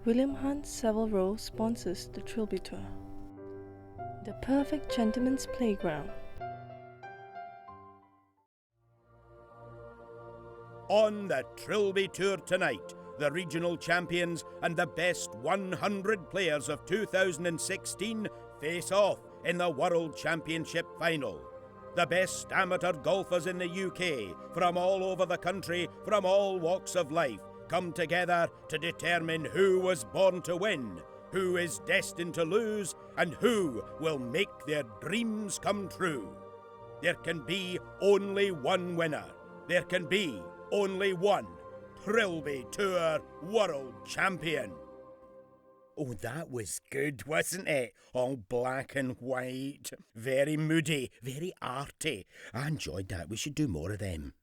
William Hunt Savile Row sponsors the Trilby Tour, the perfect gentleman's playground. On the Trilby Tour tonight, the regional champions and the best 100 players of 2016 face off in the World Championship final. The best amateur golfers in the UK, from all over the country, from all walks of life, come together to determine who was born to win, who is destined to lose, and who will make their dreams come true. There can be only one winner. There can be only one Trilby Tour World Champion. Oh, that was good, wasn't it? All black and white. Very moody, very arty. I enjoyed that. We should do more of them.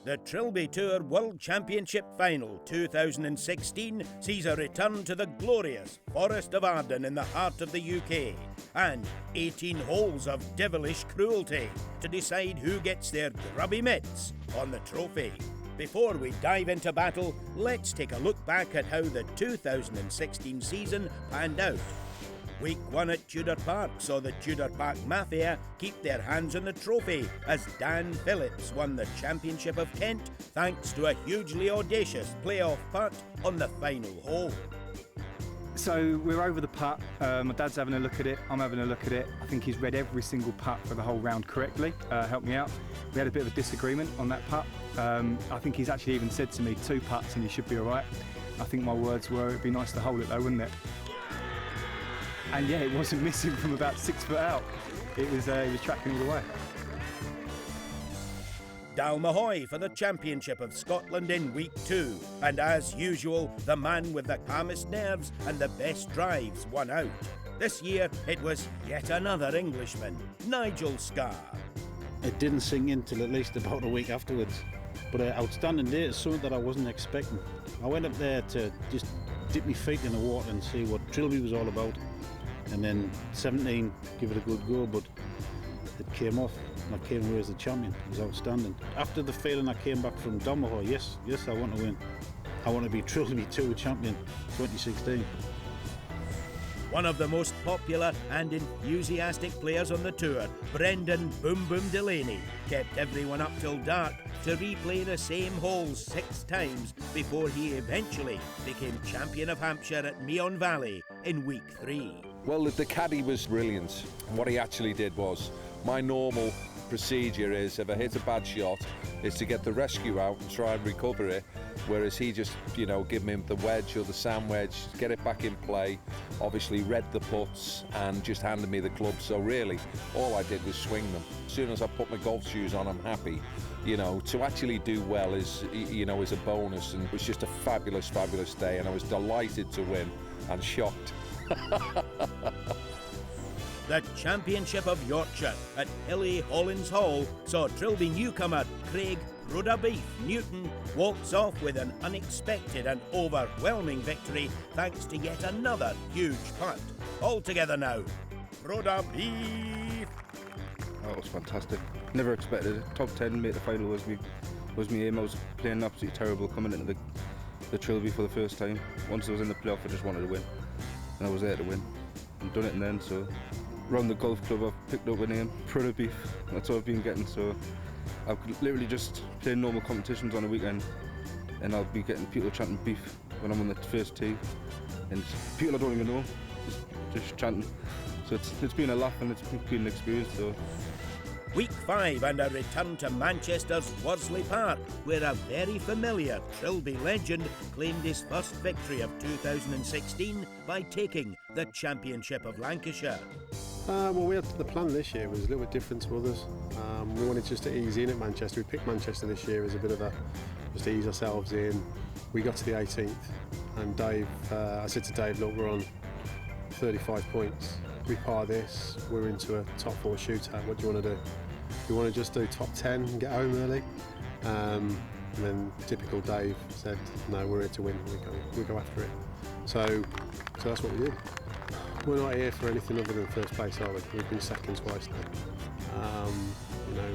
The Trilby Tour World Championship Final 2016 sees a return to the glorious Forest of Arden in the heart of the UK, and 18 holes of devilish cruelty to decide who gets their grubby mitts on the trophy. Before we dive into battle, let's take a look back at how the 2016 season panned out. Week 1 at Tudor Park saw the Tudor Park Mafia keep their hands on the trophy as Dan Phillips won the Championship of Kent thanks to a hugely audacious playoff putt on the final hole. So we're over the putt, my dad's having a look at it, I'm having a look at it. I think he's read every single putt for the whole round correctly, helped me out. We had a bit of a disagreement on that putt. I think he's actually even said to me 2 putts and you should be alright. I think my words were, it'd be nice to hold it though, wouldn't it? And yeah, it wasn't missing from about 6 foot out. He was tracking all the way. Dalmahoy for the Championship of Scotland in Week 2. And as usual, the man with the calmest nerves and the best drives won out. This year, it was yet another Englishman, Nigel Scarr. It didn't sink in till at least about a week afterwards. But an outstanding day is something that I wasn't expecting. I went up there to just dip my feet in the water and see what Trilby was all about. And then 17, give it a good go, but it came off. And I came away as the champion. It was outstanding. After the feeling I came back from Dalmahoy, yes, I want to win. I want to be Trilby Tour champion 2016. One of the most popular and enthusiastic players on the tour, Brendan Boom Boom Delaney, kept everyone up till dark to replay the same holes 6 times before he eventually became champion of Hampshire at Meon Valley in Week 3. Well, the caddy was brilliant. What he actually did was, my normal procedure is, if I hit a bad shot, is to get the rescue out and try and recover it, whereas he just, give me the wedge or the sand wedge, get it back in play, obviously read the putts and just handed me the club. So really, all I did was swing them. As soon as I put my golf shoes on, I'm happy. To actually do well is a bonus, and it was just a fabulous, fabulous day, and I was delighted to win and shocked. The Championship of Yorkshire at Hilly Hollins Hall saw Trilby newcomer Craig Rudderbeef Newton waltz off with an unexpected and overwhelming victory thanks to yet another huge putt. All together now, Rudderbeef. That was fantastic. Never expected it. Top 10, make the final was me aim. I was playing absolutely terrible coming into the Trilby for the first time. Once I was in the playoff, I just wanted to win, and I was there to win. I've done it and then, so around the golf club I've picked up a name, Rudderbeef. That's what I've been getting, so I've literally just played normal competitions on a weekend, and I'll be getting people chanting beef when I'm on the first tee, and people I don't even know just chanting. So it's been a laugh and it's been an experience. So Week 5 and a return to Manchester's Worsley Park, where a very familiar Trilby legend claimed his first victory of 2016 by taking the Championship of Lancashire. Well, the plan this year was a little bit different to others. We wanted just to ease in at Manchester. We picked Manchester this year as a bit of just to ease ourselves in. We got to the 18th and I said to Dave, look, we're on 35 points. we par this, we're into a top 4 shootout. What do you want to do? You want to just do top 10 and get home early? And then typical Dave said, no, we're here to win. We go after it. So that's what we did. We're not here for anything other than first place, are we? We've been second twice now. You know,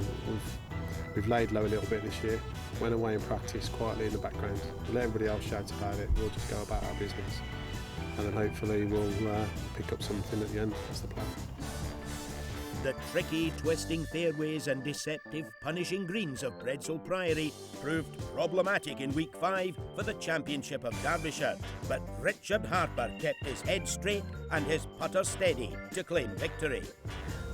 we've laid low a little bit this year. Went away and practiced quietly in the background. Let everybody else shout about it. We'll just go about our business, and then hopefully we'll pick up something at the end. That's the plan. The tricky, twisting fairways and deceptive, punishing greens of Bredsall Priory proved problematic in week 5 for the Championship of Derbyshire, but Richard Harper kept his head straight and his putter steady to claim victory.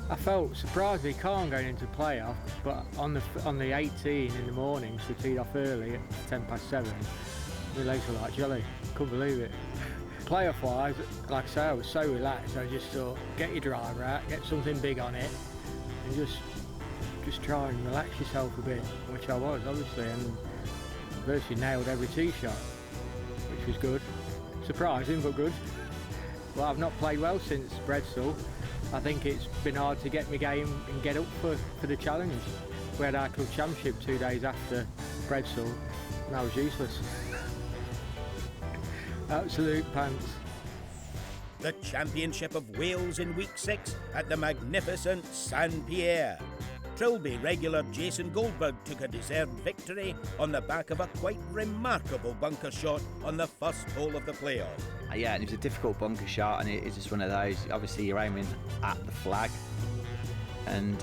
I felt surprisingly calm going into playoff, but on the 18 in the morning, so we teed off early at 7:10, my legs were like jelly. Couldn't believe it. Playoff wise, like I say, I was so relaxed. I just thought, get your driver out, get something big on it, and just try and relax yourself a bit, which I was obviously, and virtually nailed every tee shot, which was good. Surprising, but good. Well, I've not played well since Bredsall. I think it's been hard to get my game and get up for the challenge. We had our club championship 2 days after Bredsall, and I was useless. Absolute pants. The Championship of Wales in week 6 at the magnificent Saint Pierre. Trilby regular Jason Goldberg took a deserved victory on the back of a quite remarkable bunker shot on the first hole of the playoff. Yeah, and it was a difficult bunker shot, and it's just one of those, obviously you're aiming at the flag, and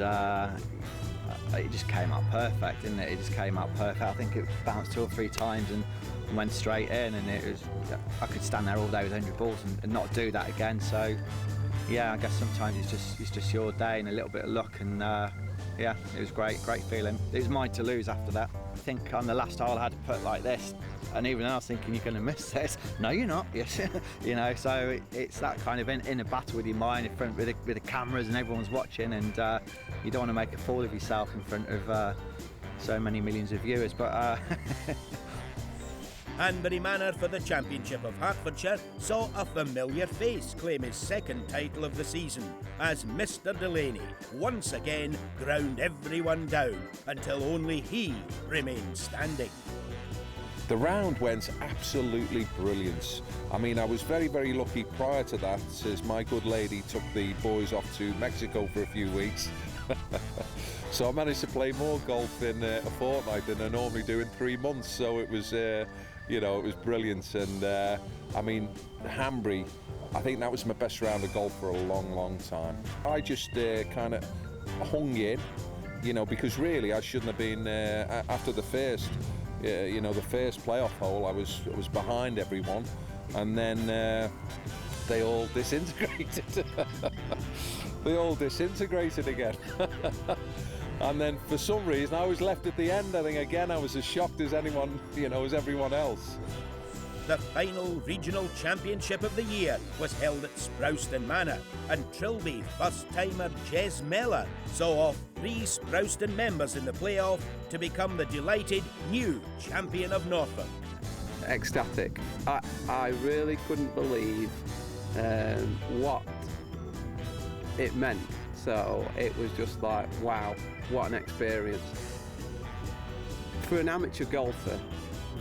it just came out perfect, didn't it? It just came out perfect. I think it bounced 2 or 3 times and went straight in, and it was, I could stand there all day with 100 balls and not do that again. So yeah, I guess sometimes it's just your day and a little bit of luck, and yeah, it was great feeling. It was mine to lose after that. I think on the last hole I had to put like this, and even then I was thinking, you're going to miss this. No, you're not. Yes, you know. So it's that kind of in a battle with your mind in front with the cameras and everyone's watching, and you don't want to make a fool of yourself in front of so many millions of viewers. But Hanbury Manor for the Championship of Hertfordshire saw a familiar face claim his second title of the season as Mr. Delaney once again ground everyone down until only he remained standing. The round went absolutely brilliant. I mean, I was very lucky prior to that, as my good lady took the boys off to Mexico for a few weeks. So I managed to play more golf in a fortnight than I normally do in 3 months. So it was, you know, it was brilliant. And I mean, Hanbury, I think that was my best round of golf for a long time. I just kind of hung in, you know, because really I shouldn't have been after the first. You know, the first playoff hole, I was behind everyone, and then they all disintegrated. They all disintegrated again. And then for some reason I was left at the end. I think again I was as shocked as anyone, you know, as everyone else. The final regional championship of the year was held at Sprouston Manor, and Trilby first-timer Jez Mellor saw off 3 Sprouston members in the playoff to become the delighted new champion of Norfolk. Ecstatic. I really couldn't believe what it meant. So it was just like, wow, what an experience. For an amateur golfer,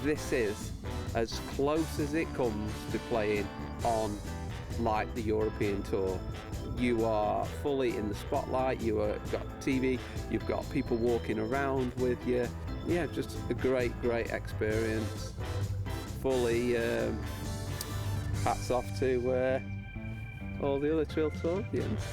this is as close as it comes to playing on like the European Tour. You are fully in the spotlight, you have got TV, you've got people walking around with you. Yeah, just a great experience. Fully hats off to all the other Trill Tourians.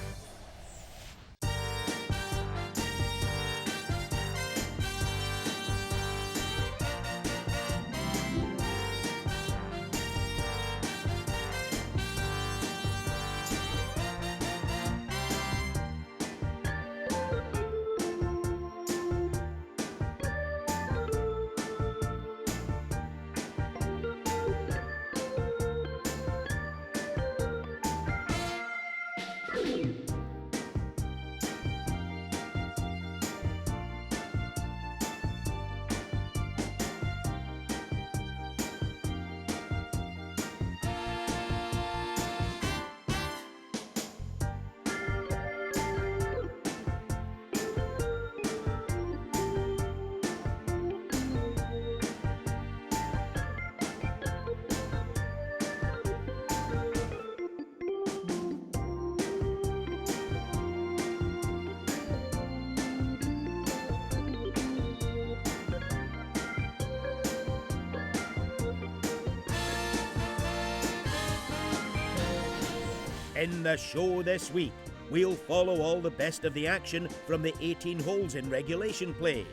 In the show this week, we'll follow all the best of the action from the 18 holes in regulation play.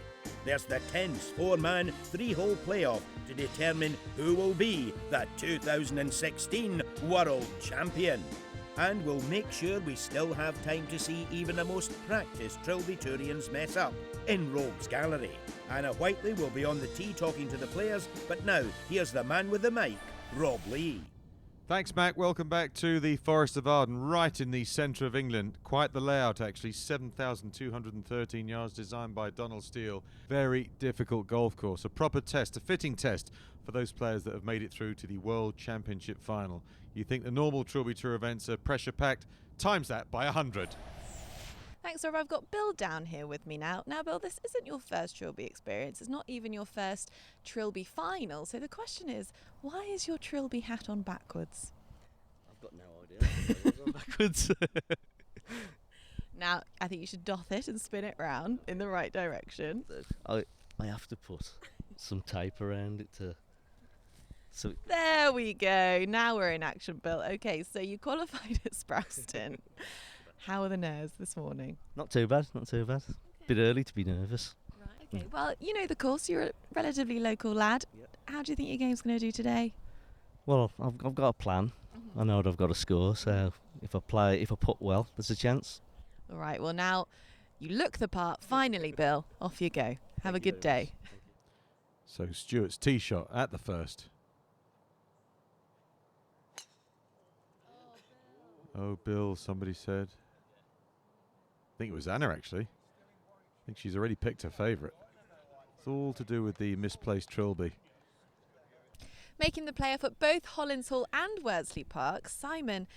There's the tense 4-man, 3-hole playoff to determine who will be the 2016 World Champion. And we'll make sure we still have time to see even the most practiced Trilby Tourians mess up in Rogues Gallery. Anna Whiteley will be on the tee talking to the players, but now here's the man with the mic, Rob Lee. Thanks, Mac. Welcome back to the Forest of Arden, right in the centre of England. Quite the layout, actually. 7,213 yards, designed by Donald Steele. Very difficult golf course. A proper test, a fitting test for those players that have made it through to the World Championship final. You think the normal Trilby Tour events are pressure-packed? Times that by 100. Thanks, Rob. I've got Bill down here with me now. Now, Bill, this isn't your first Trilby experience. It's not even your first Trilby final. So the question is, why is your Trilby hat on backwards? I've got no idea. It's on backwards. Now, I think you should doff it and spin it round in the right direction. I have to put some tape around it to... So There we go. Now we're in action, Bill. Okay, so you qualified at Sprouston. How are the nerves this morning? not too bad, not too bad. Bit early to be nervous. Right, okay. Well, you know the course. You're a relatively local lad. Yep. How do you think your game's going to do today? Well, I've got a plan. I know what I've got to score, so if I put well, there's a chance. All right, well, now you look the part. Finally, Bill, off you go. Have a good day. So Stuart's tee shot at the first. Oh, Bill, somebody said. I think it was Anna, actually. I think she's already picked her favourite. It's all to do with the misplaced Trilby. Making the playoff at both Hollins Hall and Worsley Park, Simon,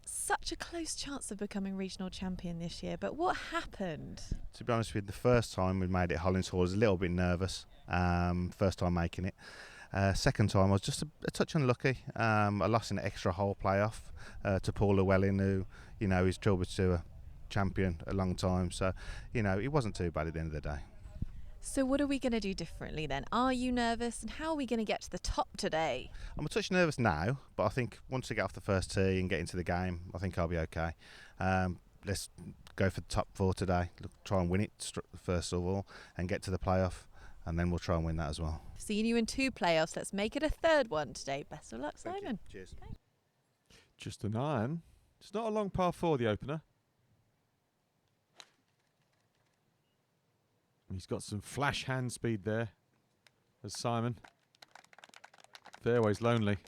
such a close chance of becoming regional champion this year, but what happened? To be honest with you, the first time we made it at Hollins Hall, I was a little bit nervous. First time making it. Second time I was just a touch unlucky. I lost an extra hole playoff to Paul Llewellyn, who, you know, is Trilby Tour champion a long time. So, you know, it wasn't too bad at the end of the day. So what are we going to do differently then? Are you nervous, and how are we going to get to the top today? I'm a touch nervous now, but I think once I get off the first tee and get into the game, I think I'll be okay. Let's go for the top 4 today. Try and win it first of all and get to the playoff, and then we'll try and win that as well. Seeing you in 2 playoffs, let's make it a 3rd one today. Best of luck, Simon. Cheers. Just an iron. It's not a long par 4, the opener. He's got some flash hand speed there, as Simon. Fairway's lonely.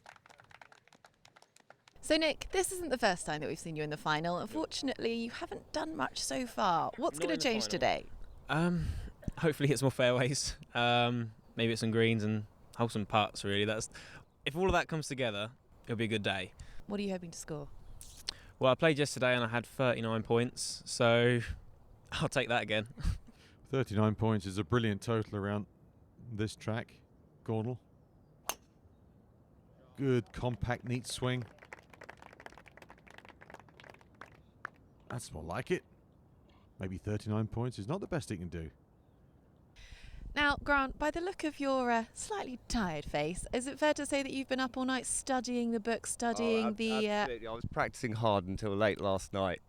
So Nick, this isn't the first time that we've seen you in the final. Unfortunately, you haven't done much so far. What's going to change today? Hopefully hit some more fairways. Maybe hit some greens and hold some putts, really. If all of that comes together, it'll be a good day. What are you hoping to score? Well, I played yesterday and I had 39 points, so I'll take that again. 39 points is a brilliant total around this track. Gornal. Good, compact, neat swing. That's more like it. Maybe 39 points is not the best he can do. Now, Grant, by the look of your slightly tired face, is it fair to say that you've been up all night studying the book, studying the... Absolutely. I was practicing hard until late last night.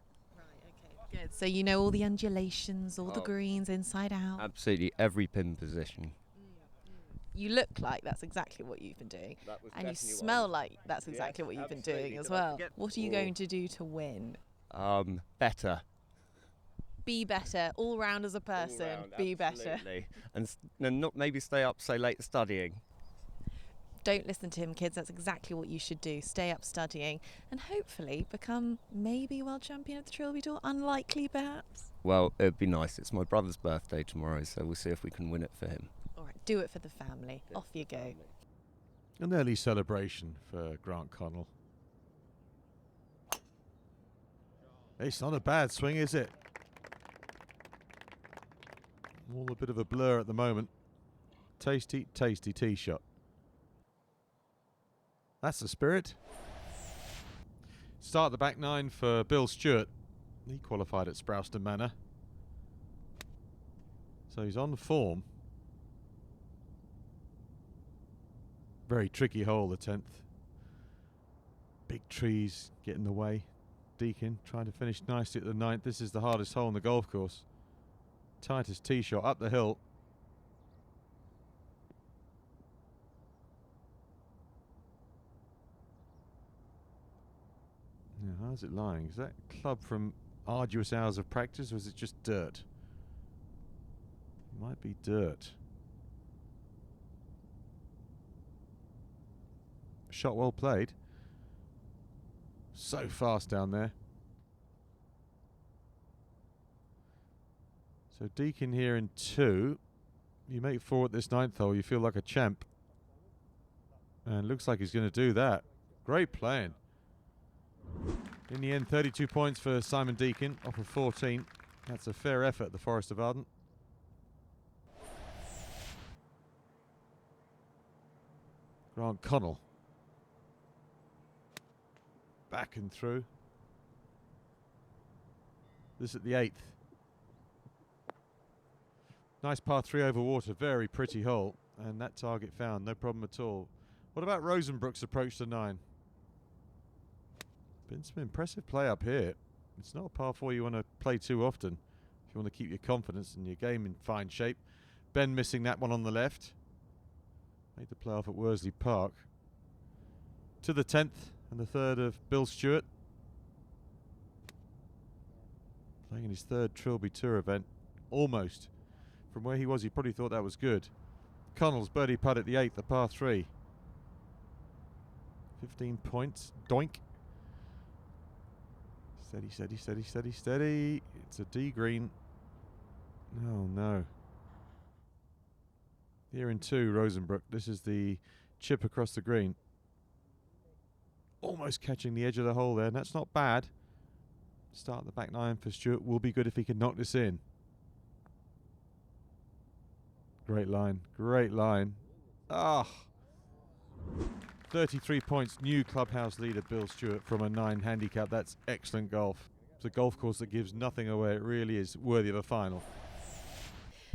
Good. So you know all the undulations, all the greens inside out. Absolutely every pin position. You look like that's exactly what you've been doing. And you smell like that's exactly what you've been doing as well. What are you going to do to win? Better. Be better, all round as a person. Be better. And not maybe stay up so late studying. Don't listen to him, kids. That's exactly what you should do. Stay up studying and hopefully become maybe world champion at the Trilby Tour. Unlikely, perhaps. Well, it'd be nice. It's my brother's birthday tomorrow, so we'll see if we can win it for him. All right, do it for the family. Off you go. An early celebration for Grant Connell. It's not a bad swing, is it? All a bit of a blur at the moment. Tasty, tasty tee shot. That's the spirit. Start the back 9 for Bill Stewart. He qualified at Sprouston Manor. So he's on form. Very tricky hole, the 10th. Big trees get in the way. Deakin trying to finish nicely at the 9th. This is the hardest hole on the golf course. Tightest tee shot up the hill. Now, how's it lying? Is that club from arduous hours of practice, or is it just dirt? It might be dirt. Shot well played. So fast down there. So Deakin here in 2. You make 4 at this 9th hole, you feel like a champ. And looks like he's going to do that. Great playing. In the end, 32 points for Simon Deakin off of 14. That's a fair effort at the Forest of Arden. Grant Connell. Back and through. This at the 8th. Nice par 3 over water, very pretty hole. And that target found, no problem at all. What about Rosenbrook's approach to 9? Been some impressive play up here. It's not a par 4 you want to play too often if you want to keep your confidence and your game in fine shape. Ben missing that one on the left. Made the play off at Worsley Park. To the 10th and the 3rd of Bill Stewart. Playing in his 3rd Trilby Tour event. Almost. From where he was, he probably thought that was good. Connell's birdie putt at the 8th, the par 3. 15 points. Doink. Steady, steady, steady, steady, steady. It's a D green. Oh, no. Here in 2, Rosenbrook. This is the chip across the green. Almost catching the edge of the hole there, and that's not bad. Start the back 9 for Stewart. Will be good if he can knock this in. Great line, great line. Ah! 33 points, new clubhouse leader Bill Stewart from a 9 handicap. That's excellent golf. It's a golf course that gives nothing away. It really is worthy of a final.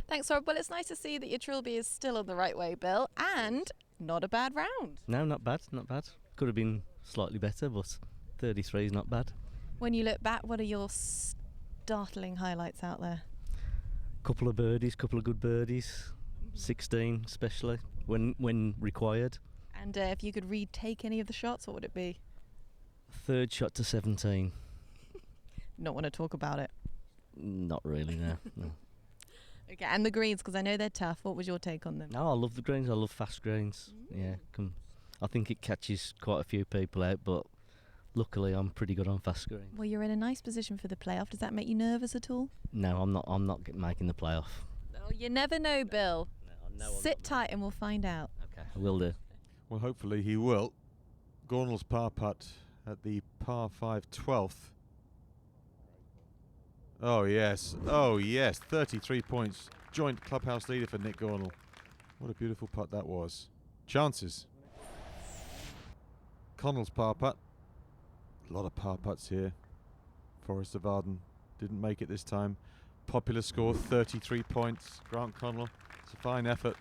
Thanks, Rob. Well, it's nice to see that your Trilby is still on the right way, Bill, and not a bad round. No, not bad, not bad. Could have been slightly better, but 33 is not bad. When you look back, what are your startling highlights out there? Couple of birdies, couple of good birdies. 16 especially, when required. And if you could retake any of the shots, what would it be? 3rd shot to 17. Not want to talk about it. Not really, no. No. Okay, and the greens, because I know they're tough. What was your take on them? No, I love the greens. I love fast greens. Yeah, I think it catches quite a few people out, but luckily I'm pretty good on fast greens. Well, you're in a nice position for the playoff. Does that make you nervous at all? No, I'm not making the playoff. Oh, you never know, Bill. No, sit tight and we'll find out. Okay, I will do. Well, hopefully he will. Gornall's par putt at the par 5 12th. Oh, yes. Oh, yes. 33 points. Joint clubhouse leader for Nick Gornall. What a beautiful putt that was. Chances. Connell's par putt. A lot of par putts here. Forest of Arden didn't make it this time. Popular score, 33 points. Grant Connell. It's a fine effort.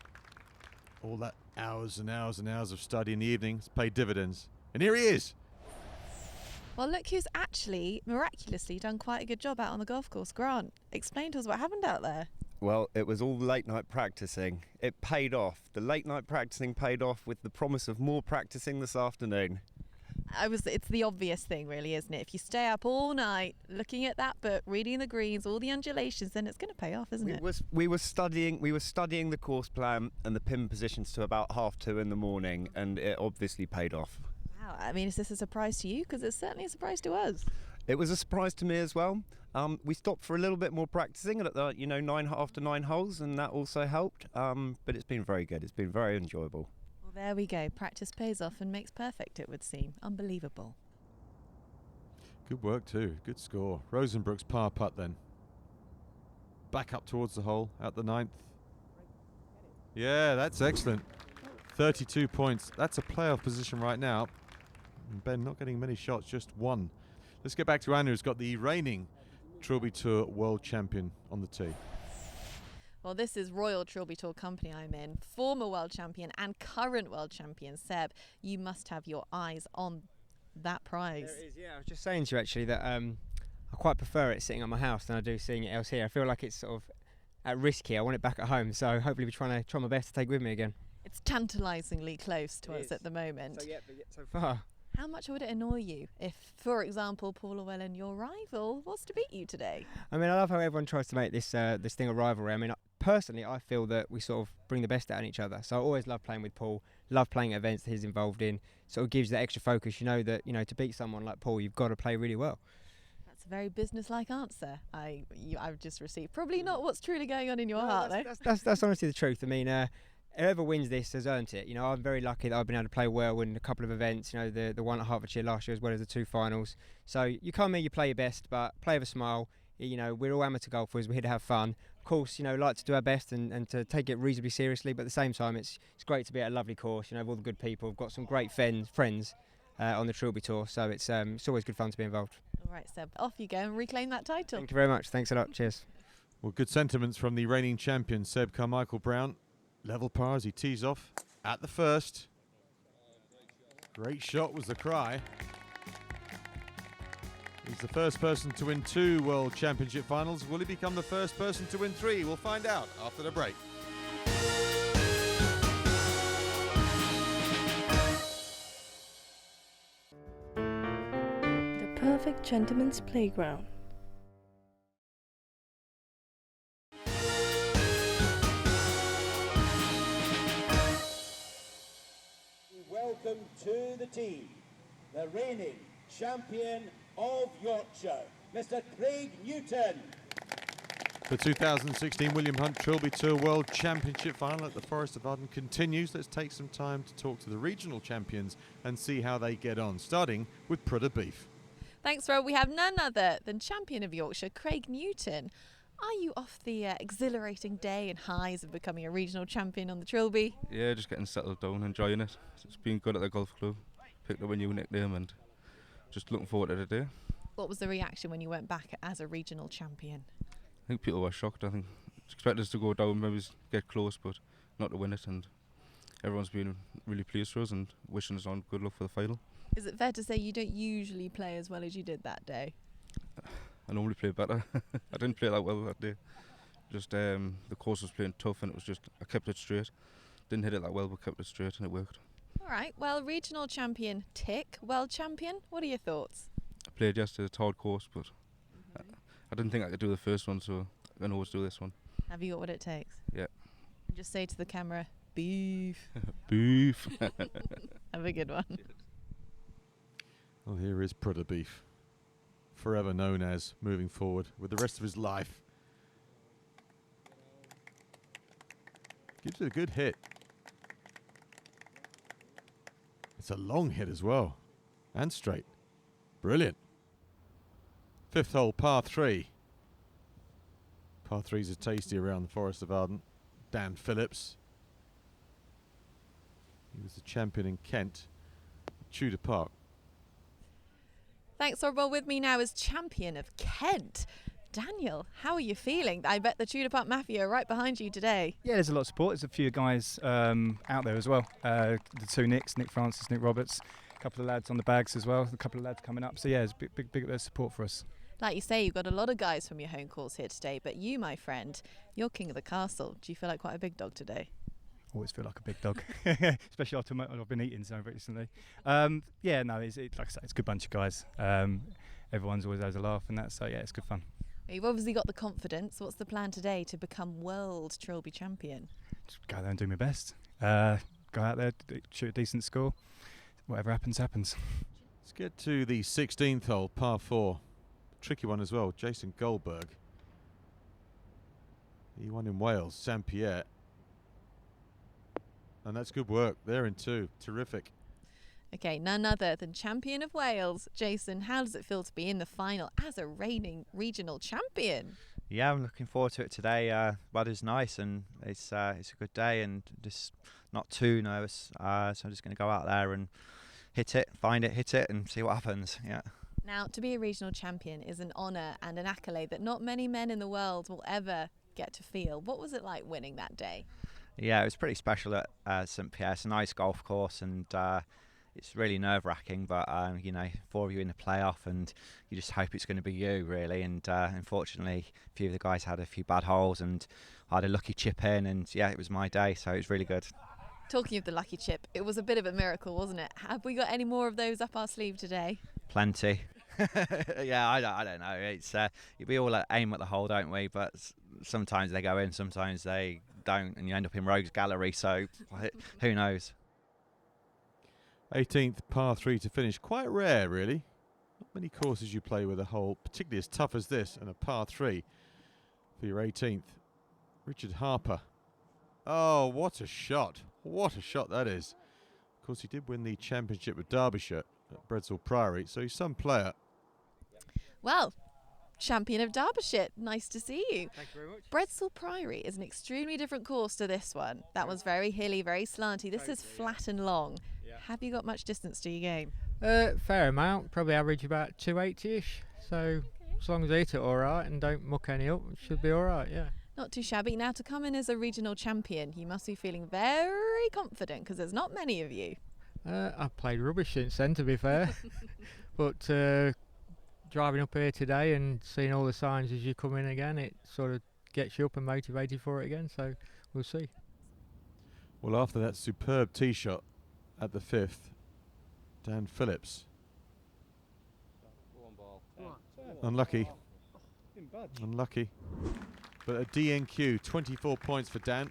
All that hours and hours and hours of study in the evenings paid dividends. And here he is. Well, look who's actually miraculously done quite a good job out on the golf course. Grant, explain to us what happened out there. Well, it was all late night practicing. It paid off. The late night practicing paid off with the promise of more practicing this afternoon. It's the obvious thing, really, isn't it? If you stay up all night looking at that book, reading the greens, all the undulations, then it's going to pay off, isn't it? We were studying the course plan and the pin positions to about 2:30 in the morning, and it obviously paid off. Wow, I mean, is this a surprise to you? Because it's certainly a surprise to us. It was a surprise to me as well. We stopped for a little bit more practicing at the 9 holes, and that also helped. But it's been very good. It's been very enjoyable. Well, there we go. Practice pays off and makes perfect, it would seem. Unbelievable. Good work too. Good score. Rosenbrook's par putt then. Back up towards the hole at the 9th. Yeah, that's excellent. 32 points. That's a playoff position right now. And Ben not getting many shots, just one. Let's get back to Anna, who's got the reigning Trilby Tour World Champion on the tee. Well, this is Royal Trilby Tour company I'm in. Former World Champion and current World Champion Seb. You must have your eyes on that prize. There it is, yeah. I was just saying to you actually that I quite prefer it sitting at my house than I do seeing it else here. I feel like it's sort of at risk here. I want it back at home, so hopefully we're trying my best to take it with me again. It's tantalisingly close to us at the moment. So, but yet so far. How much would it annoy you if, for example, Paul Llewellyn, your rival, was to beat you today? I mean, I love how everyone tries to make this thing a rivalry. I mean, personally, I feel that we sort of bring the best out in each other. So I always love playing with Paul, love playing at events that he's involved in. Sort of gives that extra focus. You know that to beat someone like Paul, you've got to play really well. That's a very business-like answer I've just received. Probably not what's truly going on in your heart, though. That's honestly the truth. I mean, whoever wins this has earned it. I'm very lucky that I've been able to play well in a couple of events. The one at Hertfordshire last year as well as the 2 finals. So you come here, you play your best, but play with a smile. We're all amateur golfers. We're here to have fun. Of course, like to do our best and to take it reasonably seriously. But at the same time, it's great to be at a lovely course. With all the good people. We've got some great friends on the Trilby Tour. So it's always good fun to be involved. All right, Seb, off you go and reclaim that title. Thank you very much. Thanks a lot. Cheers. Well, good sentiments from the reigning champion, Seb Carmichael Brown. Level par as he tees off at the first. Great shot was the cry. He's the first person to win 2 World Championship finals. Will he become the first person to win 3? We'll find out after the break. The perfect gentleman's playground. Welcome to the team, the reigning champion of Yorkshire, Mr. Craig Newton. The 2016 William Hunt Trilby Tour World Championship final at the Forest of Arden continues. Let's take some time to talk to the regional champions and see how they get on, starting with Prudder Beef. Thanks, Rob. We have none other than champion of Yorkshire, Craig Newton. Are you off the exhilarating day and highs of becoming a regional champion on the Trilby? Yeah, just getting settled down, enjoying it. It's been good at the golf club. Picked up a new nickname and just looking forward to the day. What was the reaction when you went back as a regional champion? I think people were shocked. I think expected us to go down, maybe get close, but not to win it. And everyone's been really pleased for us and wishing us on good luck for the final. Is it fair to say you don't usually play as well as you did that day? I normally play better. I didn't play that well that day. Just the course was playing tough, and it was just I kept it straight. Didn't hit it that well, but kept it straight, and it worked. All right. Well, regional champion tick. World champion. What are your thoughts? I played yesterday, it's a hard course, but I didn't think I could do the first one, so I can always do this one. Have you got what it takes? Yeah. And just say to the camera, beef. Beef. Have a good one. Well, here is Prudder Beef, forever known as, moving forward with the rest of his life. Gives it a good hit. It's a long hit as well, and straight. Brilliant. 5th hole, par 3. Par 3s are tasty around the Forest of Arden. Dan Phillips. He was the champion in Kent, Tudor Park. Thanks, Rob. Well, with me now is champion of Kent, Daniel. How are you feeling? I bet the Tudor Park Mafia are right behind you today. Yeah, there's a lot of support. There's a few guys out there as well. The 2 Nicks, Nick Francis, Nick Roberts. A couple of lads on the bags as well. A couple of lads coming up. So yeah, there's big support for us. Like you say, you've got a lot of guys from your home course here today, but you, my friend, you're king of the castle. Do you feel like quite a big dog today? Always feel like a big dog, especially after I've been eating so recently. Yeah, no, like I say, it's a good bunch of guys. Everyone's always has a laugh and that, so yeah, it's good fun. You've obviously got the confidence. What's the plan today to become world Trilby champion? Just go there and do my best. Go out there, shoot a decent score. Whatever happens, happens. Let's get to the 16th hole, par 4. Tricky one as well, Jason Goldberg. He won in Wales, St Pierre. And that's good work. They're in 2. Terrific. Okay, none other than champion of Wales. Jason, how does it feel to be in the final as a reigning regional champion? Yeah, I'm looking forward to it today. Weather's nice and it's a good day and just not too nervous. So I'm just going to go out there and hit it, find it, hit it and see what happens. Yeah. Now, to be a regional champion is an honour and an accolade that not many men in the world will ever get to feel. What was it like winning that day? Yeah, it was pretty special at St Pierre. It's a nice golf course and it's really nerve-wracking. But you know, 4 of you in the playoff, and you just hope it's going to be you, really. And unfortunately, a few of the guys had a few bad holes, and I had a lucky chip in, and yeah, it was my day, so it was really good. Talking of the lucky chip, it was a bit of a miracle, wasn't it? Have we got any more of those up our sleeve today? Plenty. Yeah, I don't know. It's we all aim at the hole, don't we? But sometimes they go in, sometimes they don't, and you end up in Rogues Gallery. So who knows? 18th par 3 to finish. Quite rare, really. Not many courses you play with a hole, particularly as tough as this, and a par 3 for your 18th. Richard Harper. Oh, what a shot. What a shot that is. Of course, he did win the championship with Derbyshire at Bredsall Priory, so he's some player. Well, champion of Derbyshire, nice to see you. Thank you very much. Bredsall Priory is an extremely different course to this one. That one's very hilly, very slanty. This is flat and long. Yeah. Have you got much distance to your game? Fair amount, probably average about 280-ish. So as long as I hit it all right and don't muck any up, it should be all right, yeah. Not too shabby. Now, to come in as a regional champion, you must be feeling very confident because there's not many of you. I've played rubbish since then, to be fair. But driving up here today and seeing all the signs as you come in again, it sort of gets you up and motivated for it again, so we'll see. Well, after that superb tee shot at the 5th, Dan Phillips. Unlucky. Unlucky. But a DNQ, 24 points for Dan.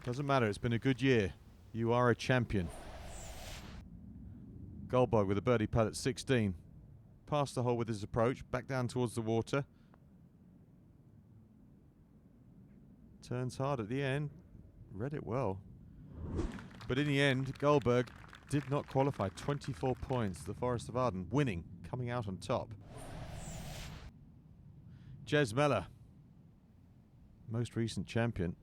Doesn't matter, it's been a good year. You are a champion. Goldberg with a birdie putt at 16. Past the hole with his approach, back down towards the water. Turns hard at the end. Read it well. But in the end, Goldberg did not qualify. 24 points. The Forest of Arden winning, coming out on top. Jez Mellor, most recent champion.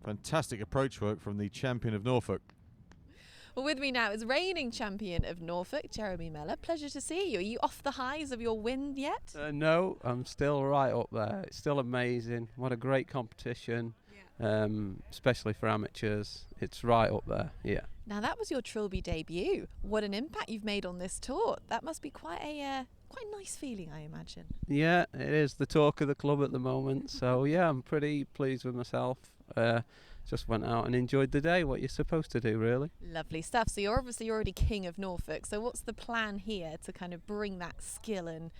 Fantastic approach work from the champion of Norfolk. Well, with me now is reigning champion of Norfolk, Jeremy Mellor. Pleasure to see you. Are you off the highs of your win yet? No, I'm still right up there. It's still amazing. What a great competition, especially for amateurs. It's right up there, yeah. Now, that was your Trilby debut. What an impact you've made on this tour. That must be quite a nice feeling, I imagine. Yeah, it is the talk of the club at the moment. So, yeah, I'm pretty pleased with myself. Just went out and enjoyed the day, what you're supposed to do, really. Lovely stuff. So you're obviously already king of Norfolk. So what's the plan here to kind of bring that skill and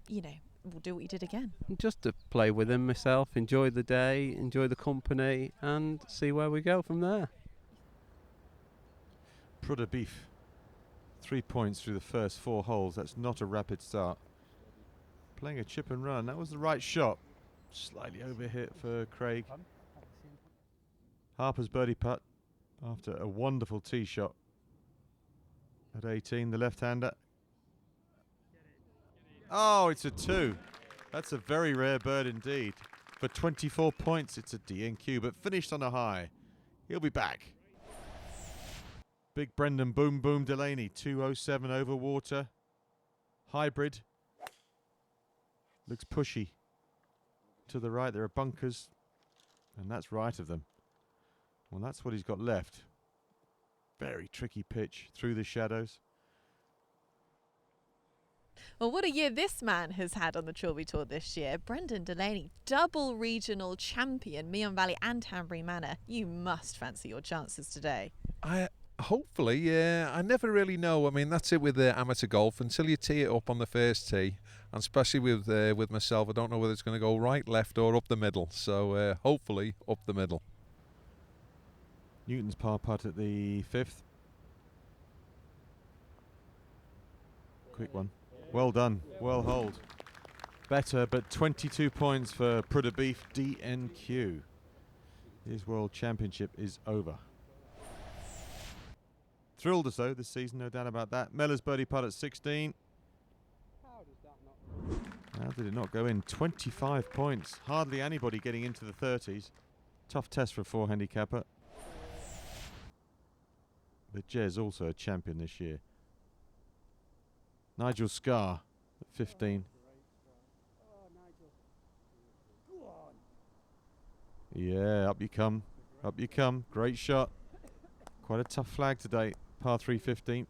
you know, we'll do what you did again? Just to play within myself, enjoy the day, enjoy the company, and see where we go from there. Prudhoe Beef, 3 points through the first 4 holes. That's not a rapid start. Playing a chip and run. That was the right shot. Slightly overhit for Craig. Harper's birdie putt after a wonderful tee shot at 18, the left-hander. Oh, it's a 2. That's a very rare bird indeed. For 24 points, it's a DNQ, but finished on a high. He'll be back. Big Brendan Boom Boom Delaney, 207 over water. Hybrid. Looks pushy. To the right, there are bunkers, and that's right of them. Well, that's what he's got left. Very tricky pitch through the shadows. Well, what a year this man has had on the Trilby Tour this year. Brendan Delaney, double regional champion, Meon Valley and Hanbury Manor. You must fancy your chances today. Hopefully, yeah. I never really know. I mean, that's it with amateur golf. Until you tee it up on the first tee, and especially with myself, I don't know whether it's going to go right, left, or up the middle. So hopefully, up the middle. Newton's par putt at the 5th. Quick one. Well done. Well holed. Better, but 22 points for Prudhoe Beef, DNQ. His World Championship is over. Thrilled us though this season, no doubt about that. Mellor's birdie putt at 16. How did it not go in? 25 points. Hardly anybody getting into the 30s. Tough test for a 4 handicapper. But Jez also a champion this year. Nigel Scarr at 15. Yeah, up you come. Up you come. Great shot. Quite a tough flag today. Par 3 15th.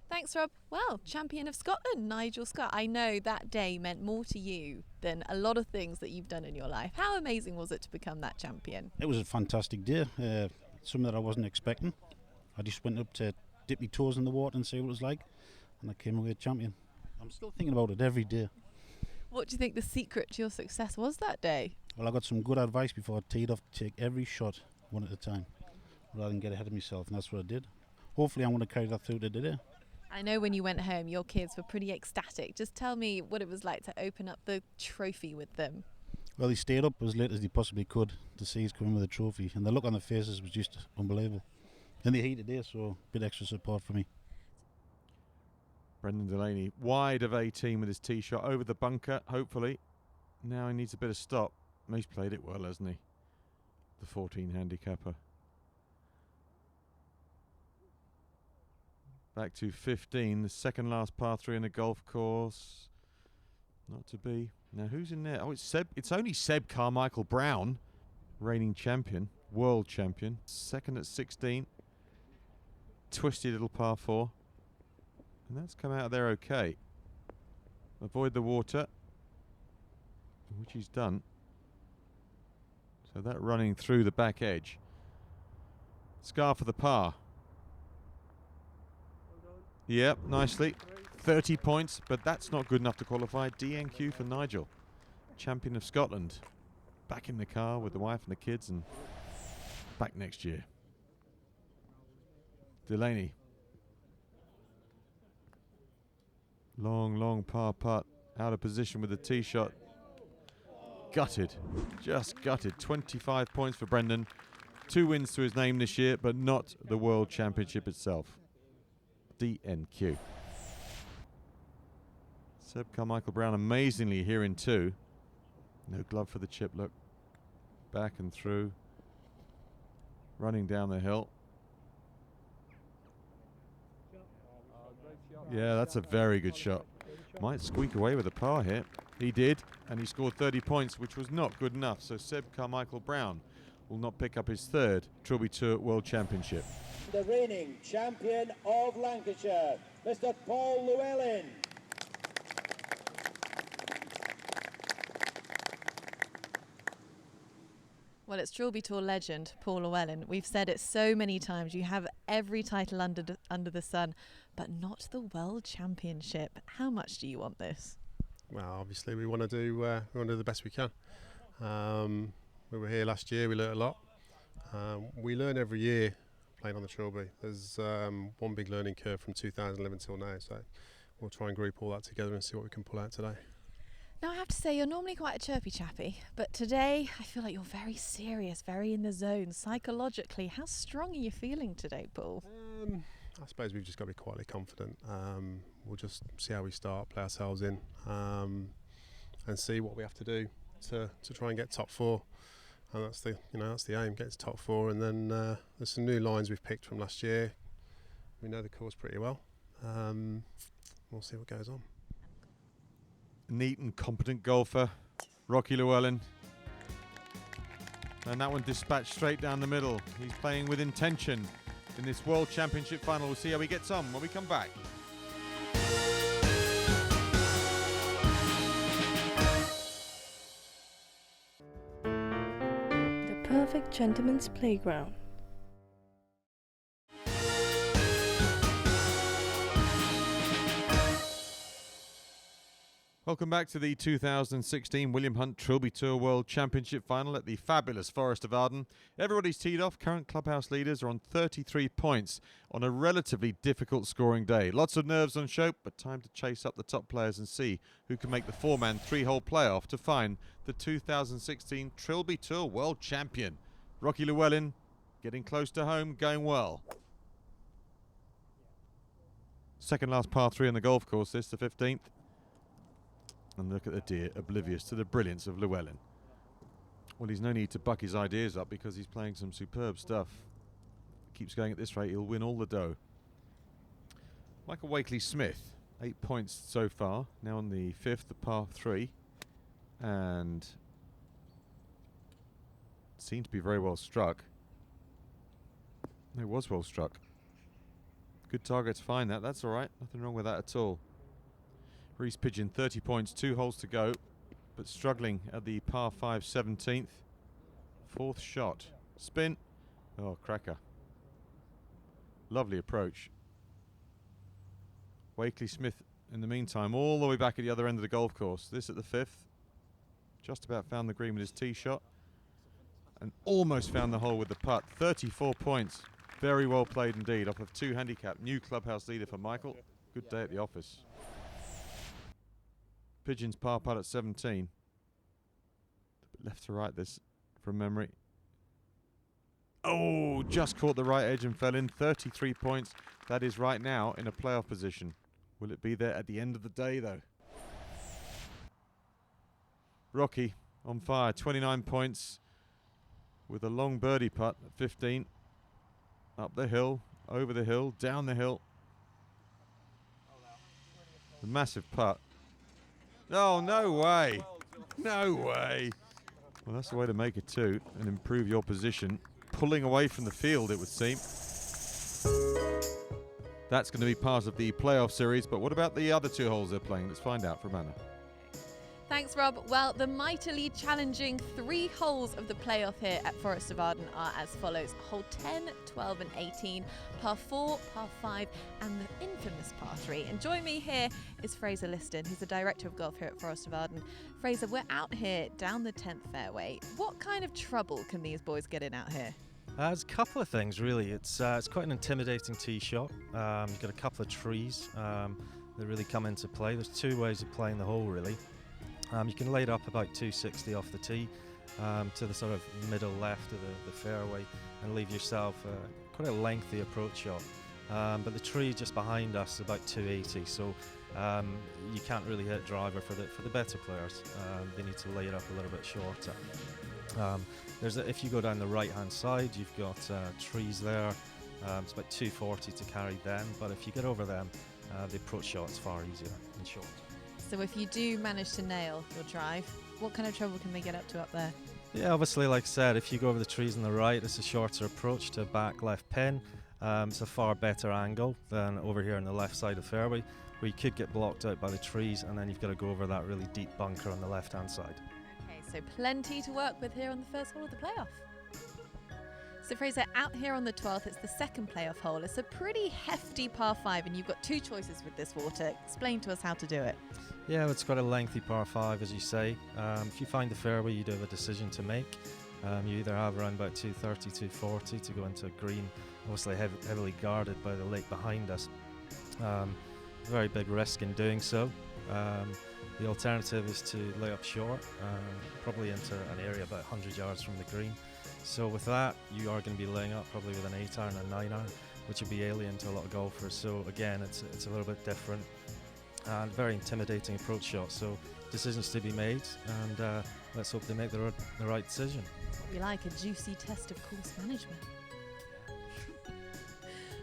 Thanks, Rob. Well, champion of Scotland, Nigel Scott. I know that day meant more to you than a lot of things that you've done in your life. How amazing was it to become that champion? It was a fantastic day, something that I wasn't expecting. I just went up to dip my toes in the water and see what it was like, and I came away champion. I'm still thinking about it every day. What do you think the secret to your success was that day? Well, I got some good advice before I teed off to take every shot one at a time, rather than get ahead of myself, and that's what I did. Hopefully I'm going to carry that through to today. I know when you went home, your kids were pretty ecstatic. Just tell me what it was like to open up the trophy with them. Well, they stayed up as late as they possibly could to see us come in with a trophy, and the look on their faces was just unbelievable. And the heat today, so a bit extra support for me. Brendan Delaney wide of 18 with his tee shot over the bunker, hopefully. Now he needs a bit of stop. He's played it well, hasn't he? The 14 handicapper. Back to 15, the second last par 3 in the golf course. Not to be. Now who's in there? Oh, it's Seb. It's only Seb Carmichael Brown, reigning champion, world champion. Second at 16. Twisty little par 4. And that's come out of there okay. Avoid the water, which he's done. So that running through the back edge. Scar for the par. Yep, nicely. 30 points, but that's not good enough to qualify. DNQ for Nigel, champion of Scotland. Back in the car with the wife and the kids and back next year. Delaney. Long par putt. Out of position with the tee shot. Gutted. Just gutted. 25 points for Brendan. 2 wins to his name this year, but not the World Championship itself. DNQ. Seb Carmichael Brown amazingly here in 2. No glove for the chip, look. Back and through. Running down the hill. Yeah, that's a very good shot. Might squeak away with a par here. He did, and he scored 30 points, which was not good enough. So Seb Carmichael Brown will not pick up his 3rd Trilby Tour World Championship. The reigning champion of Lancashire, Mr. Paul Llewellyn. Well, it's Trilby Tour legend, Paul Llewellyn. We've said it so many times. You have every title under the sun, but not the World Championship. How much do you want this? Well, obviously we want to do the best we can. We were here last year. We learnt a lot. We learn every year playing on the Trilby. There's one big learning curve from 2011 till now. So we'll try and group all that together and see what we can pull out today. Now, I have to say, you're normally quite a chirpy chappy, but today I feel like you're very serious, very in the zone, psychologically. How strong are you feeling today, Paul? I suppose we've just got to be quietly confident. We'll just see how we start, play ourselves in, and see what we have to do to try and get top 4. And that's the aim, get to top 4. And then there's some new lines we've picked from last year. We know the course pretty well. We'll see what goes on. Neat and competent golfer, Rocky Llewellyn. And that one dispatched straight down the middle. He's playing with intention in this World Championship final. We'll see how he gets on when we come back. The perfect gentleman's playground. Welcome back to the 2016 William Hunt Trilby Tour World Championship Final at the fabulous Forest of Arden. Everybody's teed off. Current clubhouse leaders are on 33 points on a relatively difficult scoring day. Lots of nerves on show, but time to chase up the top players and see who can make the 4-man 3-hole playoff to find the 2016 Trilby Tour World Champion. Rocky Llewellyn getting close to home, going well. Second last par 3 on the golf course, this, the 15th. And look at the deer, oblivious to the brilliance of Llewellyn. Well, he's no need to buck his ideas up because he's playing some superb stuff. Keeps going at this rate, he'll win all the dough. Michael Wakely-Smith, 8 points so far. Now on the 5th, the par 3. And seemed to be very well struck. It was well struck. Good target to find that. That's all right. Nothing wrong with that at all. Reese Pigeon, 30 points, 2 holes to go, but struggling at the par 5 17th. Fourth shot. Spin. Oh, cracker. Lovely approach. Wakely Smith, in the meantime, all the way back at the other end of the golf course. This at the 5th. Just about found the green with his tee shot. And almost found the hole with the putt. 34 points. Very well played indeed. Off of 2 handicap. New clubhouse leader for Michael. Good day at the office. Pigeon's par putt at 17. Left to right this from memory. Oh, just caught the right edge and fell in. 33 points. That is right now in a playoff position. Will it be there at the end of the day though? Rocky on fire, 29 points with a long birdie putt at 15. Up the hill, over the hill, down the hill. A massive putt. Oh, no way. No way. Well, that's the way to make it two and improve your position. Pulling away from the field, it would seem. That's going to be part of the playoff series, but what about the other 2 holes they're playing? Let's find out from Anna. Thanks, Rob. Well, the mightily challenging 3 holes of the playoff here at Forest of Arden are as follows. Hole 10, 12 and 18, par 4, par 5 and the infamous par 3. And join me here is Fraser Liston. He's the Director of Golf here at Forest of Arden. Fraser, we're out here down the 10th fairway. What kind of trouble can these boys get in out here? There's a couple of things, really. It's quite an intimidating tee shot. You've got a couple of trees that really come into play. There's 2 ways of playing the hole, really. You can lay it up about 260 off the tee to the sort of middle left of the fairway and leave yourself quite a lengthy approach shot. But the tree just behind us is about 280, so you can't really hit driver for the better players. They need to lay it up a little bit shorter. If you go down the right hand side, you've got trees there. It's about 240 to carry them, but if you get over them, the approach shot is far easier and short. So if you do manage to nail your drive, what kind of trouble can they get up to up there? Yeah, obviously, like I said, if you go over the trees on the right, it's a shorter approach to a back left pin. It's a far better angle than over here on the left side of the fairway, where you could get blocked out by the trees, and then you've got to go over that really deep bunker on the left hand side. Okay, so plenty to work with here on the first hole of the playoff. So Fraser, out here on the 12th, it's the second playoff hole. It's a pretty hefty par 5, and you've got 2 choices with this water. Explain to us how to do it. Yeah, it's got a lengthy par 5, as you say. If you find the fairway, you do have a decision to make. You either have around about 230, 240 to go into a green, obviously heavily guarded by the lake behind us. Very big risk in doing so. The alternative is to lay up short, probably into an area about 100 yards from the green. So with that, you are going to be laying up probably with an 8-iron and a 9-iron, which would be alien to a lot of golfers. So again, it's a little bit different and very intimidating approach shot. So decisions to be made, and let's hope they make the right decision. We like a juicy test of course management.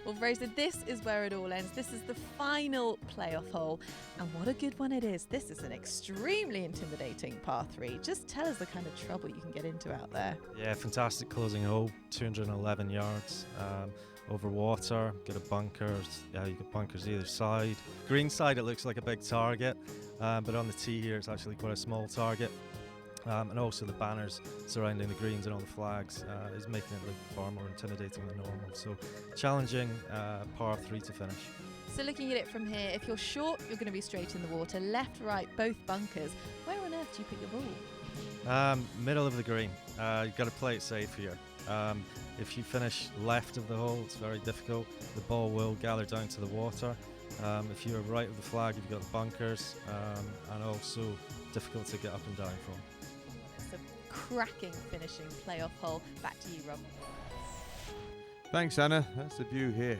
Well, Fraser, this is where it all ends. This is the final playoff hole, and what a good one it is. This is an extremely intimidating par 3. Just tell us the kind of trouble you can get into out there. Yeah, fantastic closing hole, 211 yards. Over water, get a bunkers. Yeah, you got bunkers either side. Green side, it looks like a big target, but on the tee here, it's actually quite a small target. And also the banners surrounding the greens and all the flags is making it look far more intimidating than normal. So challenging par 3 to finish. So looking at it from here, if you're short, you're going to be straight in the water. Left, right, both bunkers. Where on earth do you pick your ball? Middle of the green. You've got to play it safe here. If you finish left of the hole, it's very difficult. The ball will gather down to the water. If you're right of the flag, you've got the bunkers, and also difficult to get up and down from. It's a cracking finishing playoff hole. Back to you, Rob. Thanks, Anna. That's the view here.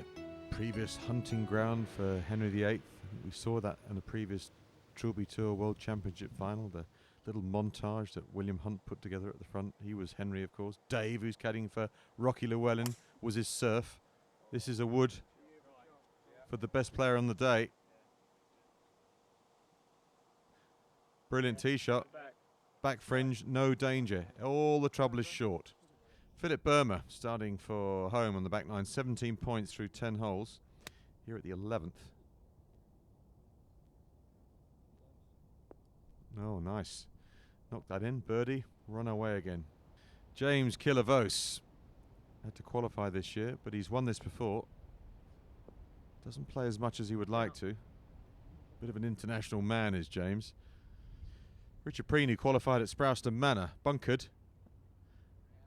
Previous hunting ground for Henry VIII. We saw that in the previous Trilby Tour World Championship final. The little montage that William Hunt put together at the front. He was Henry, of course. Dave, who's caddying for Rocky Llewellyn, was his serf. This is a wood for the best player on the day. Brilliant tee shot. Back fringe, no danger. All the trouble is short. Philip Burma starting for home on the back nine, 17 points through 10 holes. Here at the 11th. Oh, nice. Knock that in, birdie, run away again. James Kilavos had to qualify this year, but he's won this before. Doesn't play as much as he would like to. Bit of an international man is James. Richard Preen, who qualified at Sprouston Manor, bunkered.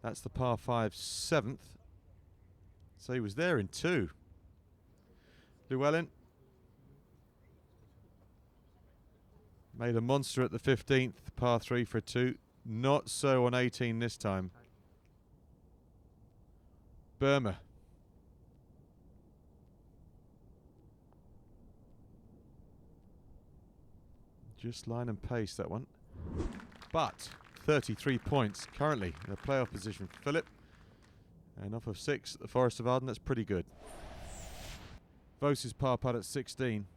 That's the par 5 7th. So he was there in 2. Llewellyn made a monster at the 15th, par 3 for 2. Not so on 18 this time. Burma. Just line and pace, that one. But 33 points currently in a playoff position for Philip. And off of 6 at the Forest of Arden, that's pretty good. Vos's par putt at 16.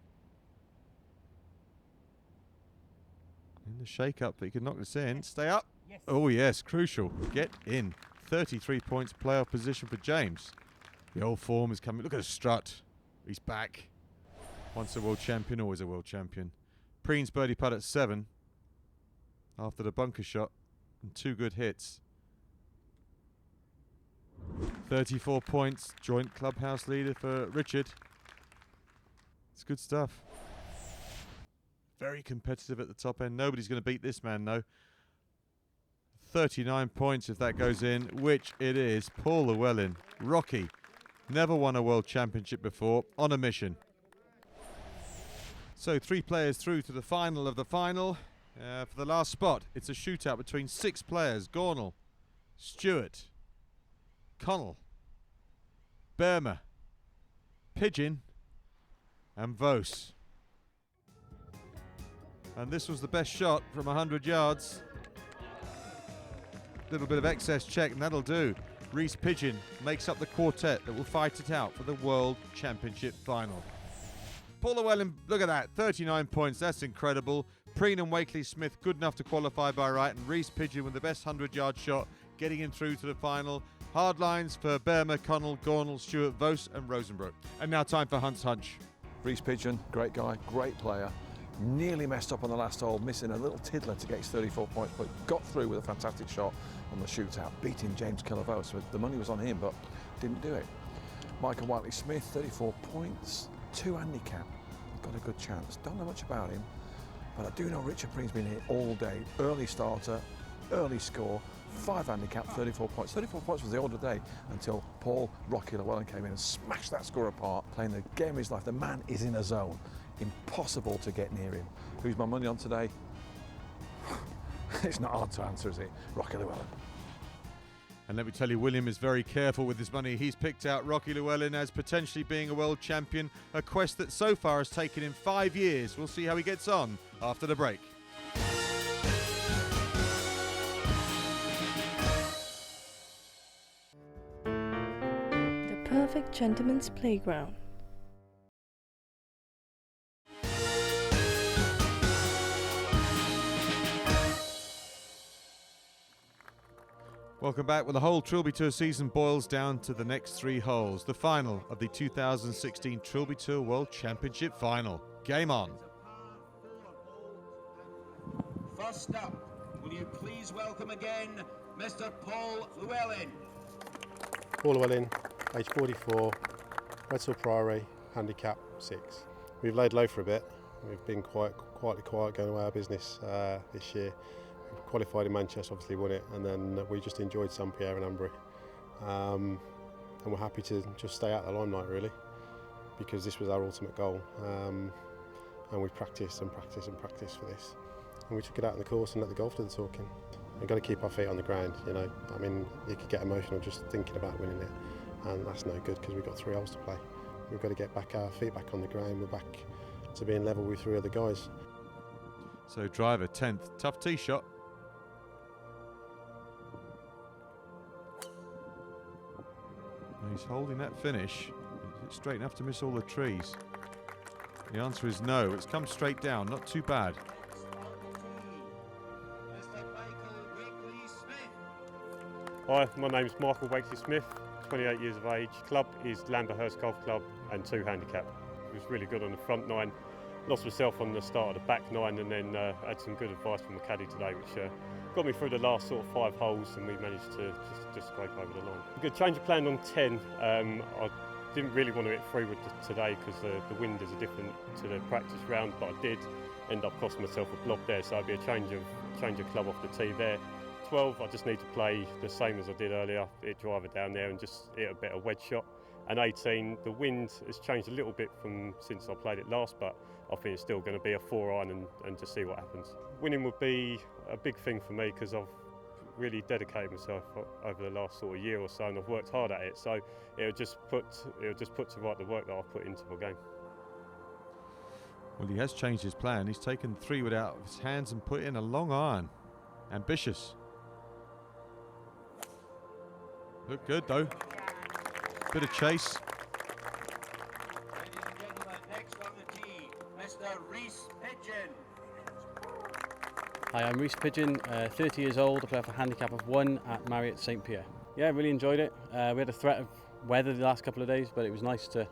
In the shake-up, but he can knock this in. Stay up. Yes. Oh, yes, crucial. Get in. 33 points playoff position for James. The old form is coming. Look at the strut. He's back. Once a world champion, always a world champion. Preen's birdie putt at 7 after the bunker shot and 2 good hits. 34 points, joint clubhouse leader for Richard. It's good stuff. Very competitive at the top end. Nobody's going to beat this man, though. 39 points if that goes in, which it is. Paul Llewellyn, Rocky, never won a world championship before, on a mission. So 3 players through to the final of the final. For the last spot, it's a shootout between 6 players. Gornall, Stewart, Connell, Burma, Pigeon and Vos. And this was the best shot from 100 yards. Little bit of excess check and that'll do. Reece Pigeon makes up the quartet that will fight it out for the World Championship final. Paul Llewellyn, look at that, 39 points, that's incredible. Preen and Wakely Smith good enough to qualify by right, and Reece Pigeon with the best 100-yard shot, getting him through to the final. Hard lines for Burma, Connell, Gornall, Stewart, Vos and Rosenbrook. And now time for Hunt's Hunch. Reece Pigeon, great guy, great player. Nearly messed up on the last hole, missing a little tiddler to get his 34 points, but got through with a fantastic shot on the shootout, beating James Kilavos. The money was on him, but didn't do it. Michael Whiteley Smith, 34 points, 2 handicap. Got a good chance. Don't know much about him, but I do know Richard Preen's been here all day. Early starter, early score, 5 handicap, 34 points. 34 points was the order of the day until Paul Rocky Llewellyn came in and smashed that score apart, playing the game of his life. The man is in a zone. Impossible to get near him. Who's my money on today? It's not hard to answer, is it? Rocky Llewellyn. And let me tell you, William is very careful with his money. He's picked out Rocky Llewellyn as potentially being a world champion, a quest that so far has taken him 5 years. We'll see how he gets on after the break. The perfect gentleman's playground. Welcome back. Well, the whole Trilby Tour season boils down to the next 3 holes. The final of the 2016 Trilby Tour World Championship Final. Game on. First up, will you please welcome again Mr. Paul Llewellyn. Paul Llewellyn, age 44, Redhill Priory, handicap 6. We've laid low for a bit. We've been quietly quiet going away our business this year. We qualified in Manchester, obviously won it, and then we just enjoyed St Pierre and Ambury. And we're happy to just stay out of the limelight really, because this was our ultimate goal. And we practiced and practiced and practiced for this. And we took it out on the course and let the golf do the talking. We've got to keep our feet on the ground, you know. I mean, you could get emotional just thinking about winning it, and that's no good because we've got 3 holes to play. We've got to get back our feet back on the ground. We're back to being level with 3 other guys. So driver 10th, tough tee shot. He's holding that finish. Is it straight enough to miss all the trees? The answer is no. It's come straight down, not too bad. Hi, my name is Michael Wakely Smith, 28 years of age. Club is Lamberhurst Golf Club and 2 handicap. It was really good on the front 9. Lost myself on the start of the back 9 and then had some good advice from the caddy today which got me through the last sort of 5 holes and we managed to just scrape over the line. A good change of plan on 10. I didn't really want to hit 3 wood today because the wind is different to the practice round, but I did end up costing myself a blob there, so it'd be a change of club off the tee there. 12, I just need to play the same as I did earlier, hit driver down there and just hit a better wedge shot. And 18, the wind has changed a little bit from since I played it last, but I think it's still going to be a 4-iron and just see what happens. Winning would be a big thing for me because I've really dedicated myself over the last sort of year or so and I've worked hard at it, so it'll just put to right the work that I've put into my game. Well, he has changed his plan. He's taken 3 wood out of his hands and put in a long iron. Ambitious. Look good though. Bit of chase. Ladies and gentlemen, next on the tee, Mr. Reese Pigeon. Hi, I'm Reese Pigeon, 30 years old. I play for a handicap of 1 at Marriott St Pierre. Yeah, really enjoyed it. We had a threat of weather the last couple of days, but it was nice to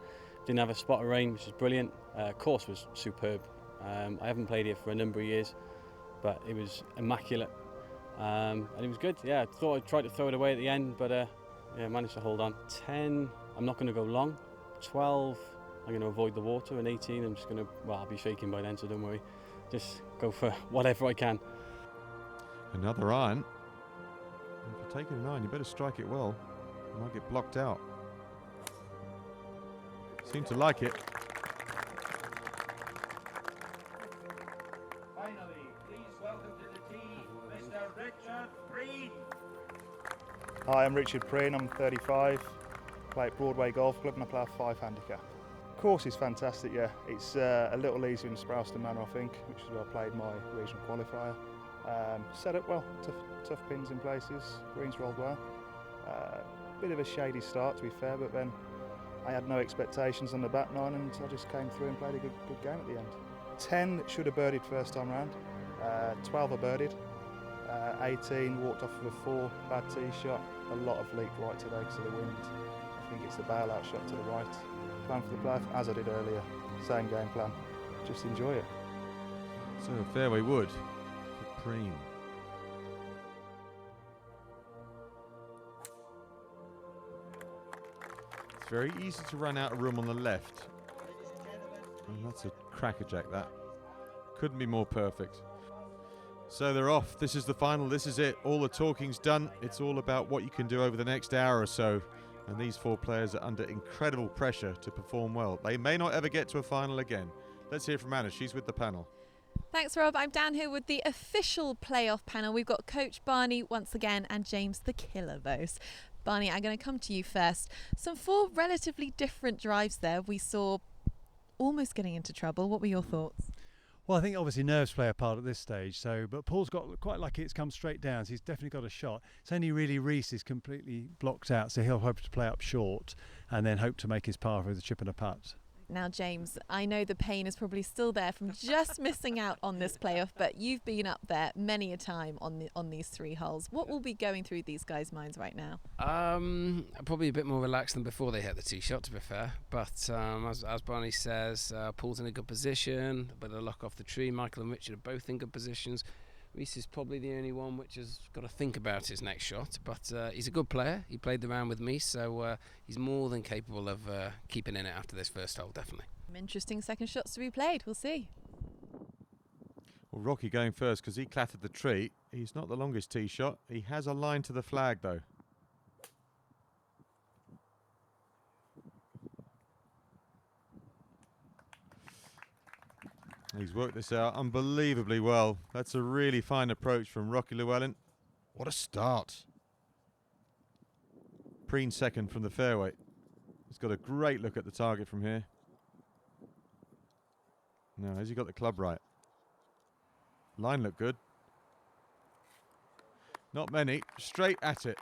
didn't have a spot of rain, which is brilliant. Course was superb. I haven't played here for a number of years, but it was immaculate. And it was good. Yeah, I thought I'd try to throw it away at the end, but yeah, managed to hold on. 10, I'm not going to go long. 12, I'm going to avoid the water. And 18, I'm just going to, well, I'll be shaking by then, so don't worry. Just go for whatever I can. Another iron. If you're taking an iron, you better strike it well. You might get blocked out. Seem to like it. Finally, please welcome to the tee, Mr. Richard Breen. Hi, I'm Richard Preen, I'm 35, play at Broadway Golf Club and I play a 5 handicap. Course is fantastic, yeah. It's a little easier in Sprowston Manor, I think, which is where I played my regional qualifier. Set up well, tough pins in places, greens rolled well. Bit of a shady start to be fair, but then I had no expectations on the back 9 and I just came through and played a good game at the end. 10 should have birdied first time round, 12 I birdied. 18 walked off of a 4, bad tee shot, a lot of leak right today because of the wind. I think it's the bailout shot to the right. Plan for the play, as I did earlier, same game plan, just enjoy it. So fairway wood for Preen. It's very easy to run out of room on the left. And that's a crackerjack that. Couldn't be more perfect. So they're off. This is the final. This is it. All the talking's done. It's all about what you can do over the next hour or so. And these 4 players are under incredible pressure to perform well. They may not ever get to a final again. Let's hear from Anna. She's with the panel. Thanks, Rob. I'm down here with the official playoff panel. We've got Coach Barney once again and James the Killer Vose. Barney, I'm going to come to you first. Some 4 relatively different drives there. We saw almost getting into trouble. What were your thoughts? Well, I think obviously nerves play a part at this stage. But Paul's got quite lucky; it's come straight down. So he's definitely got a shot. It's only really Reese is completely blocked out, so he'll hope to play up short and then hope to make his par with a chip and a putt. Now, James, I know the pain is probably still there from just missing out on this playoff, but you've been up there many a time on these 3 holes. What will be going through these guys' minds right now? Probably a bit more relaxed than before they hit the tee shot, to be fair. But as Barney says, Paul's in a good position, a bit of luck off the tree. Michael and Richard are both in good positions. Reese is probably the only one which has got to think about his next shot, but he's a good player. He played the round with me, so he's more than capable of keeping in it after this first hole, definitely. Interesting second shots to be played. We'll see. Well, Rocky going first because he clattered the tree. He's not the longest tee shot. He has a line to the flag, though. He's worked this out unbelievably well. That's a really fine approach from Rocky Llewellyn. What a start. Preen second from the fairway. He's got a great look at the target from here. Now, has he got the club right? Line looked good. Not many. Straight at it.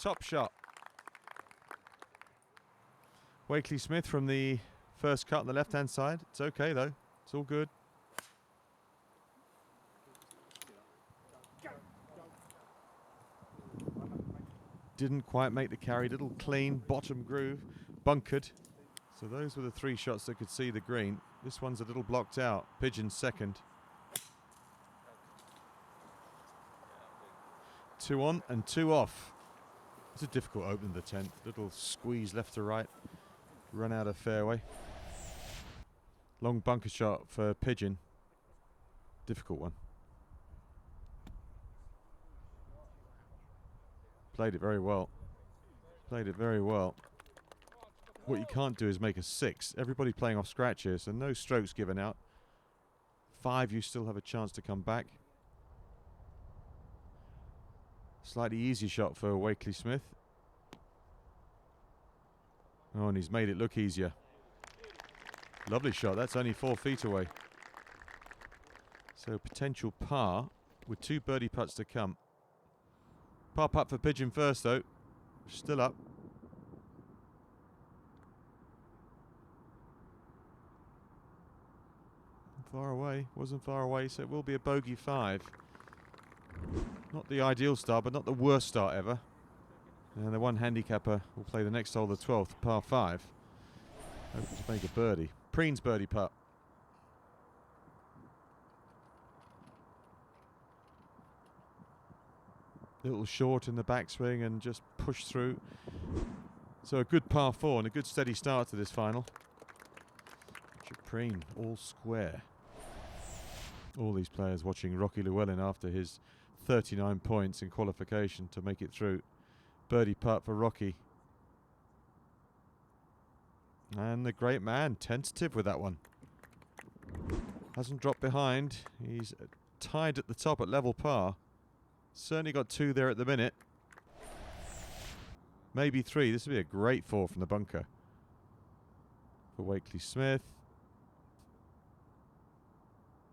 Top shot. Wakely Smith from the first cut on the left-hand side. It's okay, though. It's all good. didn't quite make the carry. Little clean, bottom groove, bunkered. So those were the 3 shots that could see the green. This one's a little blocked out. Pigeon second. 2 on and 2 off. It's a difficult opening, the 10th. Little squeeze left to right. Run out of fairway. Long bunker shot for Pigeon. Difficult one. Played it very well. Played it very well. What you can't do is make a 6. Everybody playing off scratch here, so no strokes given out. 5, you still have a chance to come back. Slightly easy shot for Wakely Smith. Oh, and he's made it look easier. Lovely shot. That's only 4 feet away. So potential par with 2 birdie putts to come. Par putt for Pigeon first, though. Still up. Far away. Wasn't far away, so it will be a bogey 5. Not the ideal start, but not the worst start ever. And the one handicapper will play the next hole, the 12th, par 5. Hoping to make a birdie. Preen's birdie putt. Little short in the backswing and just push through. So a good par 4 and a good steady start to this final. Preen all square. All these players watching Rocky Llewellyn after his 39 points in qualification to make it through. Birdie putt for Rocky. And the great man, tentative with that one. Hasn't dropped behind. He's tied at the top at level par. Certainly got 2 there at the minute. Maybe 3. This would be a great 4 from the bunker. For Wakely Smith.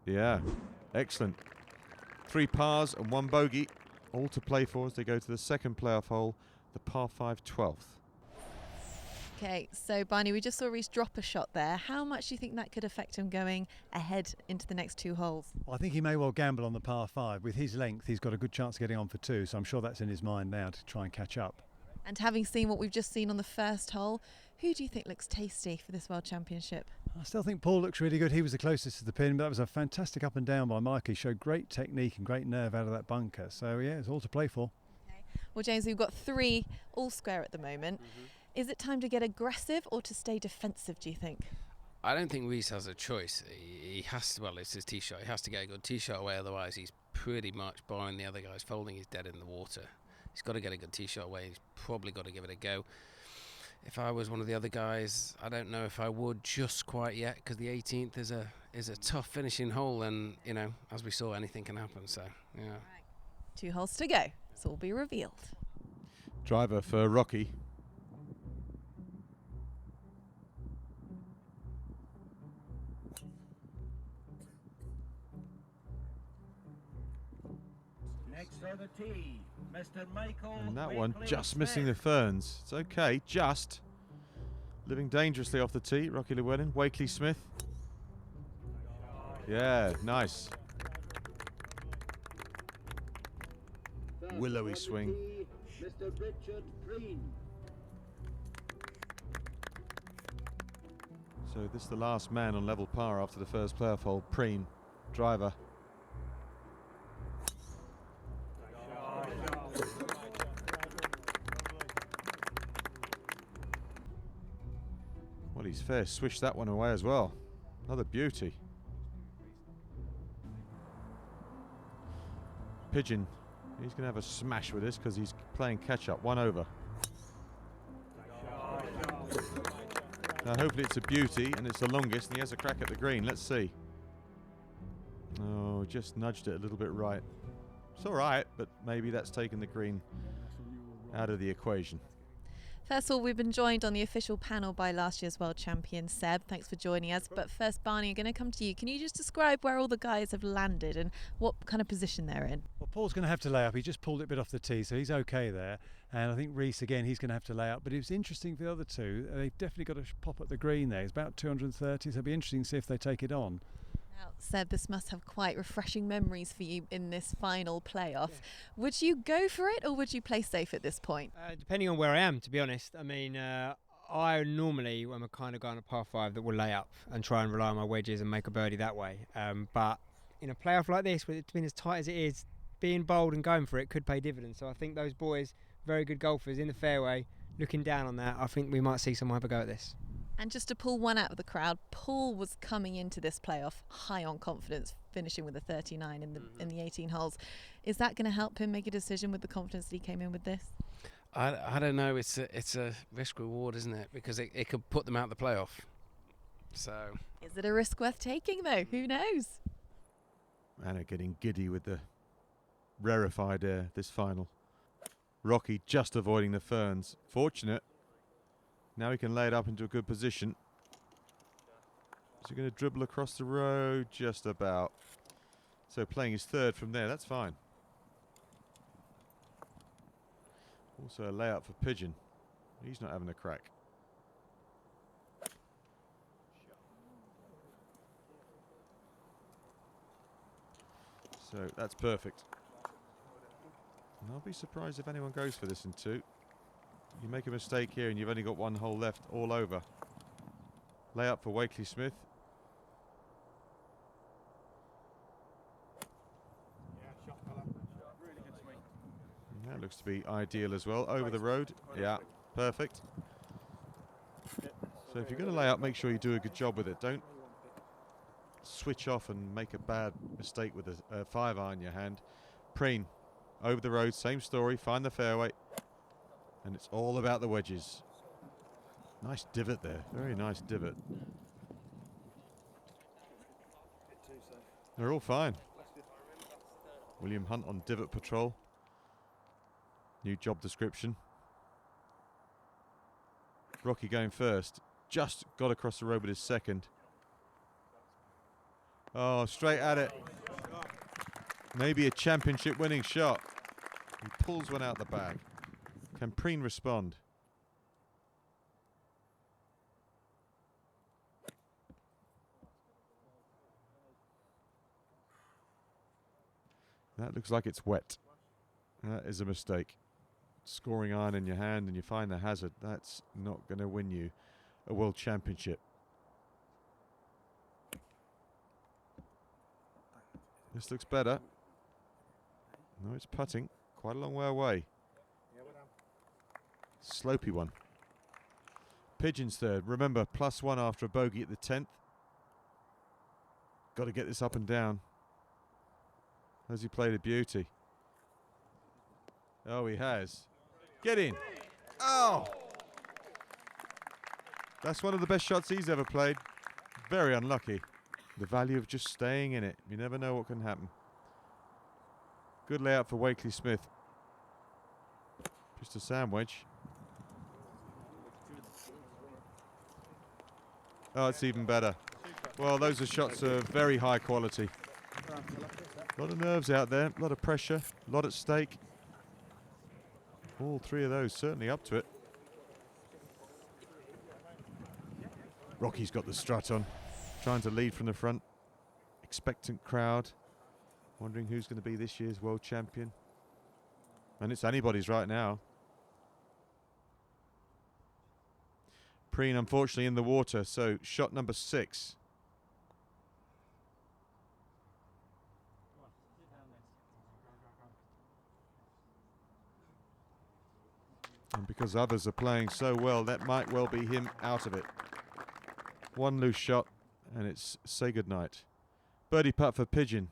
Yeah, excellent. 3 pars and 1 bogey. All to play for as they go to the second playoff hole, the par 5 12th. Okay, so Barney, we just saw Reece drop a shot there. How much do you think that could affect him going ahead into the next 2 holes? Well, I think he may well gamble on the par 5. With his length, he's got a good chance of getting on for 2, so I'm sure that's in his mind now to try and catch up. And having seen what we've just seen on the first hole, who do you think looks tasty for this World Championship? I still think Paul looks really good. He was the closest to the pin, but that was a fantastic up and down by Mike. He showed great technique and great nerve out of that bunker. So, yeah, it's all to play for. Okay. Well, James, we've got 3 all square at the moment. Is it time to get aggressive or to stay defensive, do you think? I don't think Reece has a choice. He has to, well, it's his tee shot. He has to get a good tee shot away, otherwise he's pretty much, barring the other guys folding, he's dead in the water. He's got to get a good tee shot away. He's probably got to give it a go. If I was one of the other guys, I don't know if I would just quite yet, because the 18th is a tough finishing hole, and, you know, as we saw, anything can happen, so, yeah. Right. 2 holes to go. It's all be revealed. Driver for Rocky. Next on the tee, Mr. Michael. And that one just missing the ferns. It's okay, just. Living dangerously off the tee, Rocky Llewellyn. Wakely Smith. Yeah, nice. Willowy swing. Mr. Richard Preen. So this is the last man on level par after the first playoff hole. Preen, driver. Well, he's fair swished that one away as well. Another beauty. Pigeon, he's going to have a smash with this because he's playing catch-up. 1 over. Now hopefully it's a beauty and it's the longest and he has a crack at the green. Let's see. Oh, just nudged it a little bit right. It's all right, but maybe that's taken the green out of the equation. First of all, we've been joined on the official panel by last year's world champion, Seb. Thanks for joining us. But first, Barney, I'm going to come to you. Can you just describe where all the guys have landed and what kind of position they're in? Well, Paul's going to have to lay up. He just pulled it a bit off the tee, so he's okay there. And I think Reece, again, he's going to have to lay up. But it was interesting for the other two. They've definitely got a pop at the green there. It's about 230, so it'll be interesting to see if they take it on. Seb, this must have quite refreshing memories for you in this final playoff. Would you go for it or would you play safe at this point? Depending on where I am, to be honest. I mean, I normally am a kind of guy on a par 5 that will lay up and try and rely on my wedges and make a birdie that way. But in a playoff like this, with it being as tight as it is, being bold and going for it could pay dividends. So I think those boys, very good golfers in the fairway, looking down on that, I think we might see someone have a go at this. And just to pull one out of the crowd, Paul was coming into this playoff high on confidence, finishing with a 39 in the 18 holes. Is that going to help him make a decision with the confidence that he came in with this? I don't know. It's a risk reward, isn't it? Because it could put them out of the playoff. So is it a risk worth taking though? Who knows? Anna getting giddy with the rarefied air this final. Rocky just avoiding the ferns. Fortunate. Now he can lay it up into a good position. Is he going to dribble across the road? Just about. So playing his third from there, that's fine. Also a layup for Pigeon. He's not having a crack. So that's perfect. And I'll be surprised if anyone goes for this in 2. You make a mistake here and you've only got 1 hole left, all over. Layup for Wakely Smith. And that looks to be ideal as well. Over the road. Yeah, perfect. So if you're going to lay up, make sure you do a good job with it. Don't switch off and make a bad mistake with a 5-iron in your hand. Preen, over the road, same story. Find the fairway. And it's all about the wedges. Nice divot there. Very nice divot. They're all fine. William Hunt on divot patrol. New job description. Rocky going first. Just got across the road with his second. Oh, straight at it. Maybe a championship winning shot. He pulls one out the bag. Can Preen respond? That looks like it's wet. That is a mistake. Scoring iron in your hand and you find the hazard. That's not going to win you a world championship. This looks better. No, it's putting. Quite a long way away. Slopey one. Pigeon's third. Remember, +1 after a bogey at the 10th. Got to get this up and down. Has he played a beauty? Oh, he has. Get in. Oh! That's one of the best shots he's ever played. Very unlucky. The value of just staying in it. You never know what can happen. Good layout for Wakely Smith. Just a sandwich. Oh, it's even better. Well, those are shots of very high quality. A lot of nerves out there, a lot of pressure, a lot at stake. All 3 of those certainly up to it. Rocky's got the strut on, trying to lead from the front. Expectant crowd, wondering who's going to be this year's world champion. And it's anybody's right now. Preen unfortunately in the water, so shot number 6. And because others are playing so well, that might well be him out of it. 1 loose shot, and it's say goodnight. Birdie putt for Pigeon.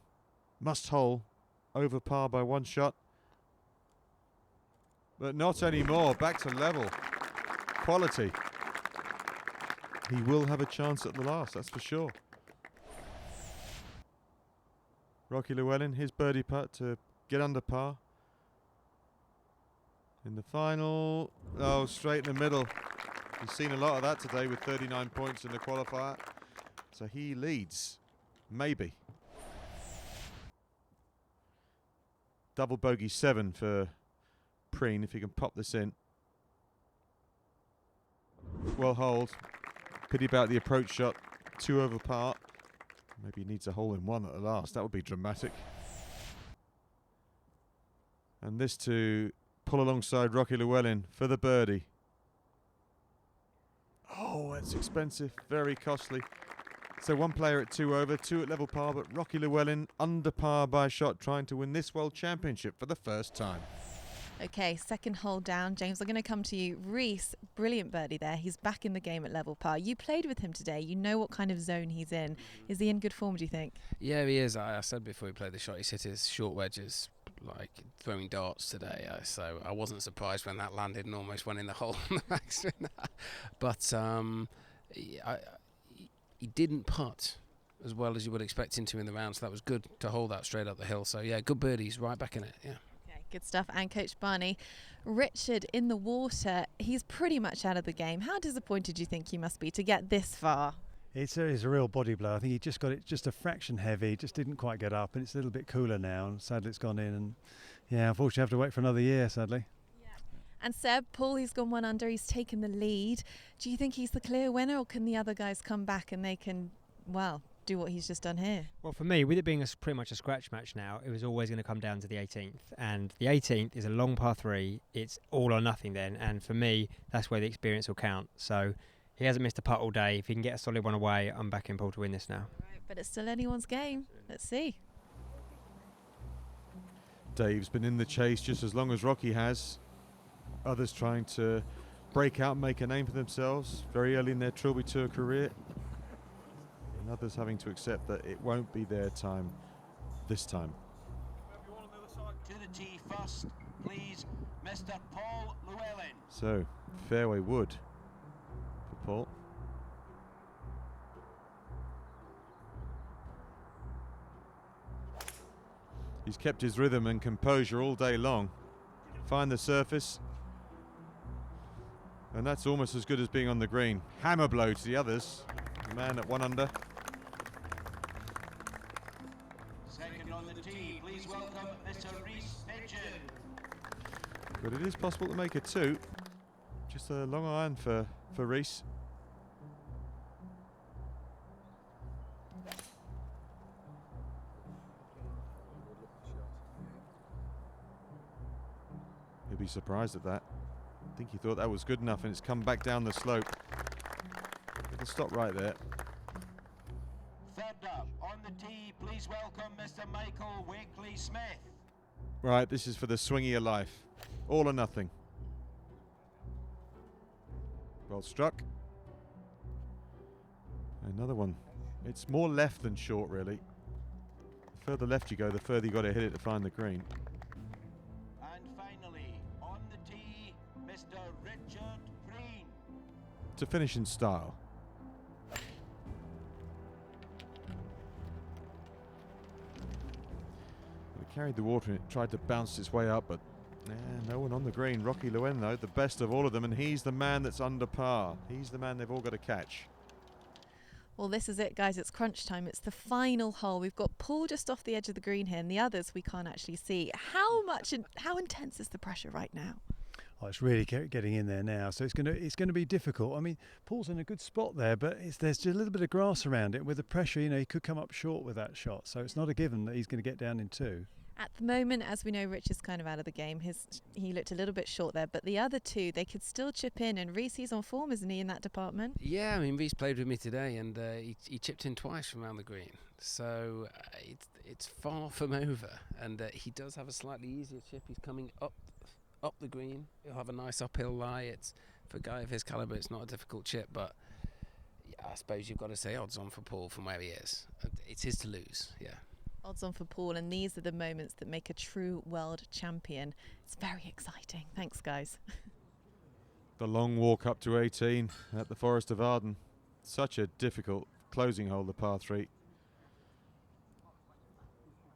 Must hole, over par by 1 shot. But not anymore, back to level. Quality. He will have a chance at the last, that's for sure. Rocky Llewellyn, his birdie putt to get under par. In the final, oh, straight in the middle. We've seen a lot of that today with 39 points in the qualifier. So he leads, maybe. Double bogey 7 for Preen, if he can pop this in. Well holed. Pity about the approach shot, 2 over par. Maybe he needs a hole-in-one at the last. That would be dramatic. And this to pull alongside Rocky Llewellyn for the birdie. Oh, it's expensive, very costly. So one player at 2 over, 2 at level par, but Rocky Llewellyn under par by a shot, trying to win this World Championship for the first time. Okay, second hole down. James, I'm going to come to you. Reese, brilliant birdie there. He's back in the game at level par. You played with him today. You know what kind of zone he's in. Is he in good form, do you think? Yeah, he is. I said before he played the shot, he's hit his short wedges like throwing darts today. So I wasn't surprised when that landed and almost went in the hole on the backswing. But he didn't putt as well as you would expect him to in the round, so that was good to hold that straight up the hill. So yeah, good birdies, right back in it. Yeah. Okay, good stuff. And Coach Barney, Richard in the water, he's pretty much out of the game. How disappointed do you think you must be to get this far? It's a real body blow. I think he just got it just a fraction heavy, just didn't quite get up, and it's a little bit cooler now, and sadly it's gone in, and yeah, unfortunately I have to wait for another year, sadly. And Seb, Paul, he's gone 1 under, he's taken the lead. Do you think he's the clear winner, or can the other guys come back and they can, well, do what he's just done here? Well, for me, with it being pretty much a scratch match now, it was always going to come down to the 18th. And the 18th is a long par 3. It's all or nothing then. And for me, that's where the experience will count. So he hasn't missed a putt all day. If he can get a solid one away, I'm backing Paul to win this now. Right, but it's still anyone's game. Let's see. Dave's been in the chase just as long as Rocky has. Others trying to break out and make a name for themselves very early in their Trilby Tour career. And others having to accept that it won't be their time this time. To the tee first, please, Mr. Paul Llewellyn. So, fairway wood for Paul. He's kept his rhythm and composure all day long. Find the surface. And that's almost as good as being on the green. Hammer blow to the others. The man at 1 under. Second on the tee, please welcome Mr. Reese Pigeon. But it is possible to make a 2. Just a long iron for Reese. He'll be surprised at that. I think he thought that was good enough, and it's come back down the slope. It'll stop right there. Third up on the tee, please welcome Mr. Michael Wakely Smith. Right, this is for the swing of your life. All or nothing. Well struck. Another one. It's more left than short, really. The further left you go, the further you got to hit it to find the green. And finally, on the tee, Mr. Richard Preen. To finish in style. It carried the water and it tried to bounce its way up, but no one on the green. Rocky Llewellyn, though, the best of all of them, and he's the man that's under par. He's the man they've all got to catch. Well, this is it, guys. It's crunch time. It's the final hole. We've got Paul just off the edge of the green here, and the others we can't actually see. How intense is the pressure right now? Oh, it's really getting in there now, so it's going to be difficult. I mean, Paul's in a good spot there, but there's just a little bit of grass around it. With the pressure, he could come up short with that shot, so it's not a given that he's going to get down in 2. At the moment, as we know, Rich is kind of out of the game. He looked a little bit short there, but the other two, they could still chip in, and Reese, he's on form, isn't he, in that department? Yeah, I mean, Reese played with me today, and he chipped in twice from around the green. So it's far from over, and he does have a slightly easier chip. He's coming up the green. He'll have a nice uphill lie. It's for a guy of his calibre, it's not a difficult chip, but yeah, I suppose you've got to say odds on for Paul from where he is. It's his to lose, yeah. Odds on for Paul, and these are the moments that make a true world champion. It's very exciting. Thanks, guys. The long walk up to 18 at the Forest of Arden. Such a difficult closing hole, the par 3.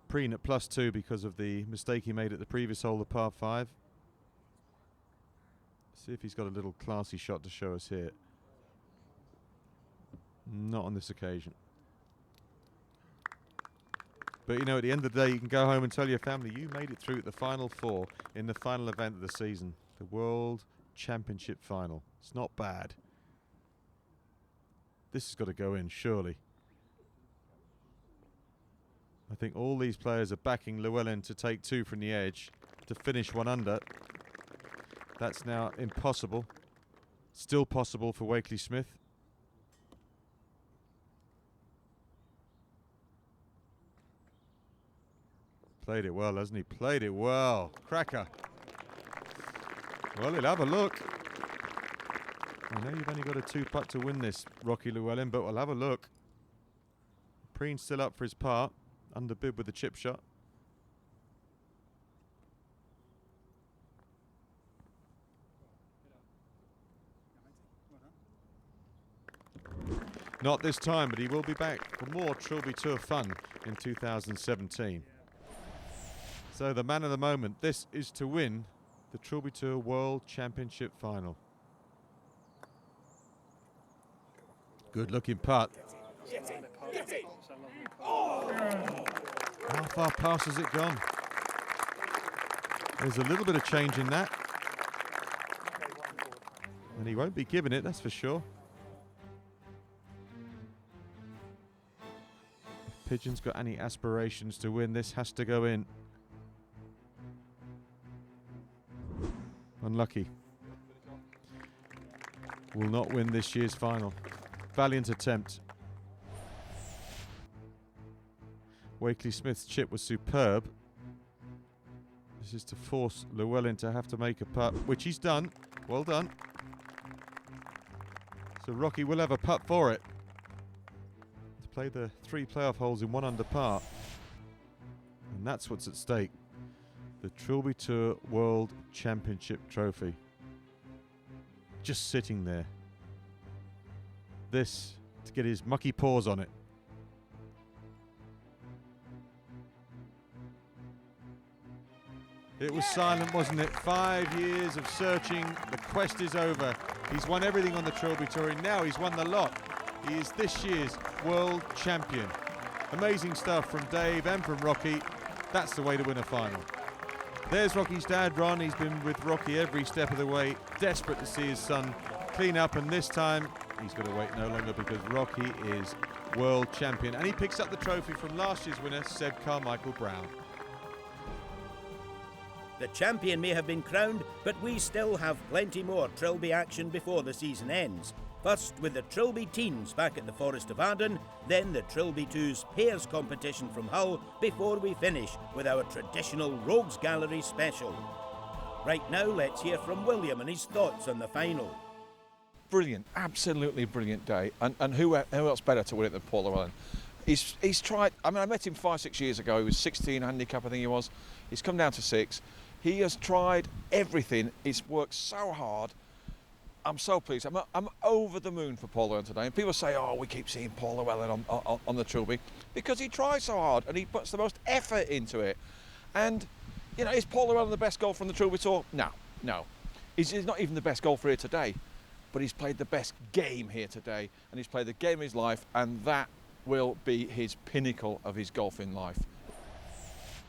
Preen at +2 because of the mistake he made at the previous hole, the par 5. See if he's got a little classy shot to show us here. Not on this occasion. But you know, at the end of the day, you can go home and tell your family you made it through the final 4 in the final event of the season, the World Championship final. It's not bad. This has got to go in, surely. I think all these players are backing Llewellyn to take 2 from the edge to finish 1 under. That's now impossible. Still possible for Wakely Smith. Played it well, hasn't he? Played it well. Cracker. Well, he'll have a look. I know you've only got a 2-putt to win this, Rocky Llewellyn, but we'll have a look. Preen's still up for his part. Underbid with the chip shot. Not this time, but he will be back for more Trilby Tour fun in 2017. So the man of the moment, this is to win the Trilby Tour World Championship Final. Good looking putt. How far past has it gone? There's a little bit of change in that. And he won't be giving it, that's for sure. If Pigeon's got any aspirations to win, this has to go in. Unlucky. Will not win this year's final. Valiant attempt. Wakely Smith's chip was superb. This is to force Llewellyn to have to make a putt, which he's done. Well done. So Rocky will have a putt for it. To play the 3 playoff holes in 1 under par. And that's what's at stake. The Trilby Tour World Championship Trophy. Just sitting there. This to get his mucky paws on it. It was silent, wasn't it? 5 years of searching. The quest is over. He's won everything on the Trilby Tour, and now he's won the lot. He is this year's world champion. Amazing stuff from Dave and from Rocky. That's the way to win a final. There's Rocky's dad, Ron. He's been with Rocky every step of the way. Desperate to see his son clean up, and this time he's got to wait no longer because Rocky is world champion. And he picks up the trophy from last year's winner, Seb Carmichael Brown. The champion may have been crowned, but we still have plenty more Trilby action before the season ends. First with the Trilby teens back at the Forest of Arden, then the Trilby 2's pairs competition from Hull, before we finish with our traditional Rogues Gallery special. Right now, let's hear from William and his thoughts on the final. Brilliant, absolutely brilliant day. And who else better to win it than Paul Llewellyn? He's tried, I met him 5-6 years ago. He was 16 handicap, I think he was. He's come down to 6. He has tried everything. He's worked so hard. I'm so pleased. I'm over the moon for Paul Llewellyn today. And people say, oh, we keep seeing Paul Llewellyn on the Trilby. Because he tries so hard and he puts the most effort into it. And, you know, is Paul Llewellyn the best golfer on the Trilby Tour? No. He's not even the best golfer here today. But he's played the best game here today. And he's played the game of his life. And that will be his pinnacle of his golfing life.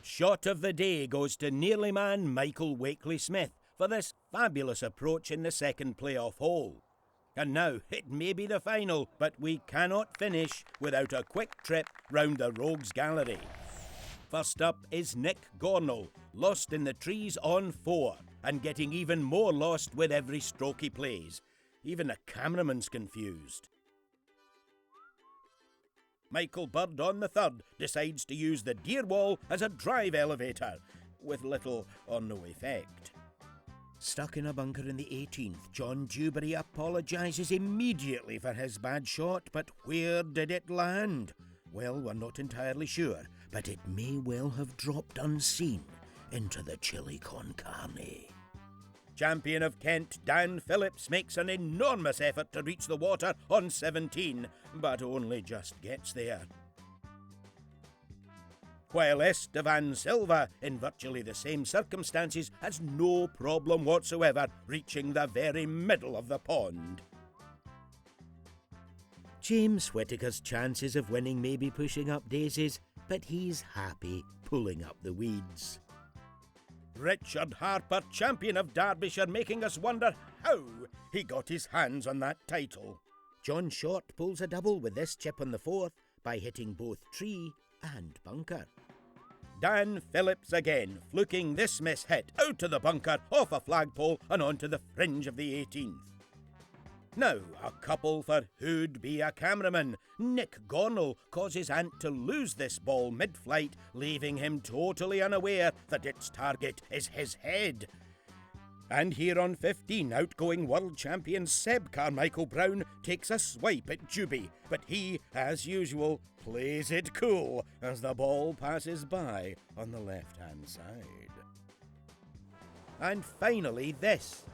Shot of the day goes to nearly man Michael Wakely Smith for this fabulous approach in the second playoff hole. And now it may be the final, but we cannot finish without a quick trip round the Rogues Gallery. First up is Nick Gornall, lost in the trees on 4 and getting even more lost with every stroke he plays. Even the cameraman's confused. Michael Bird on the 3rd decides to use the deer wall as a drive elevator, with little or no effect. Stuck in a bunker in the 18th, John Dewberry apologises immediately for his bad shot, but where did it land? Well, we're not entirely sure, but it may well have dropped unseen into the chili con carne. Champion of Kent, Dan Phillips, makes an enormous effort to reach the water on 17, but only just gets there. While Estevan Silva, in virtually the same circumstances, has no problem whatsoever reaching the very middle of the pond. James Whittaker's chances of winning may be pushing up daisies, but he's happy pulling up the weeds. Richard Harper, champion of Derbyshire, making us wonder how he got his hands on that title. John Short pulls a double with this chip on the 4th by hitting both tree and bunker. Dan Phillips again, fluking this miss hit out of the bunker, off a flagpole and onto the fringe of the 18th. Now, a couple for who'd be a cameraman. Nick Gornell causes Ant to lose this ball mid-flight, leaving him totally unaware that its target is his head. And here on 15, outgoing world champion Seb Carmichael Brown takes a swipe at Juby, but he, as usual, plays it cool as the ball passes by on the left-hand side. And finally this.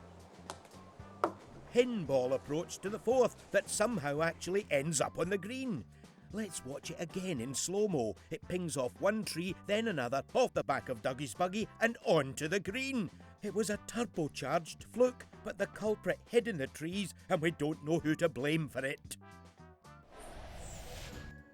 Pinball approach to the fourth that somehow actually ends up on the green. Let's watch it again in slow-mo. It pings off one tree, then another, off the back of Dougie's buggy and onto the green. It was a turbocharged fluke, but the culprit hid in the trees and we don't know who to blame for it.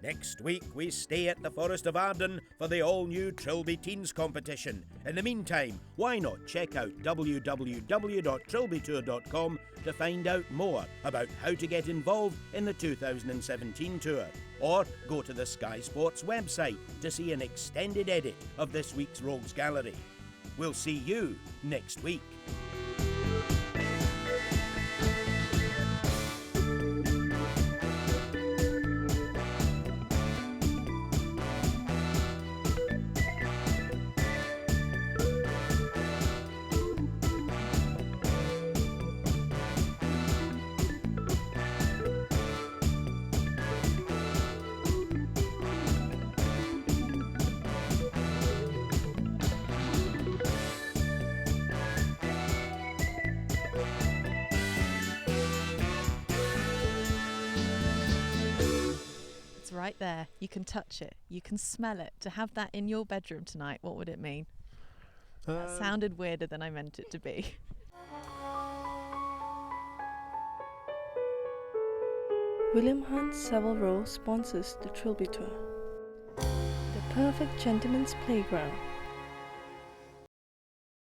Next week we stay at the Forest of Arden for the all-new Trilby Teens competition. In the meantime, why not check out www.trilbytour.com to find out more about how to get involved in the 2017 tour. Or go to the Sky Sports website to see an extended edit of this week's Rogues Gallery. We'll see you next week. Right there, you can touch it, you can smell it. To have that in your bedroom tonight, what would it mean? That sounded weirder than I meant it to be. William Hunt Savile Row sponsors the Trilby Tour. The perfect gentleman's playground.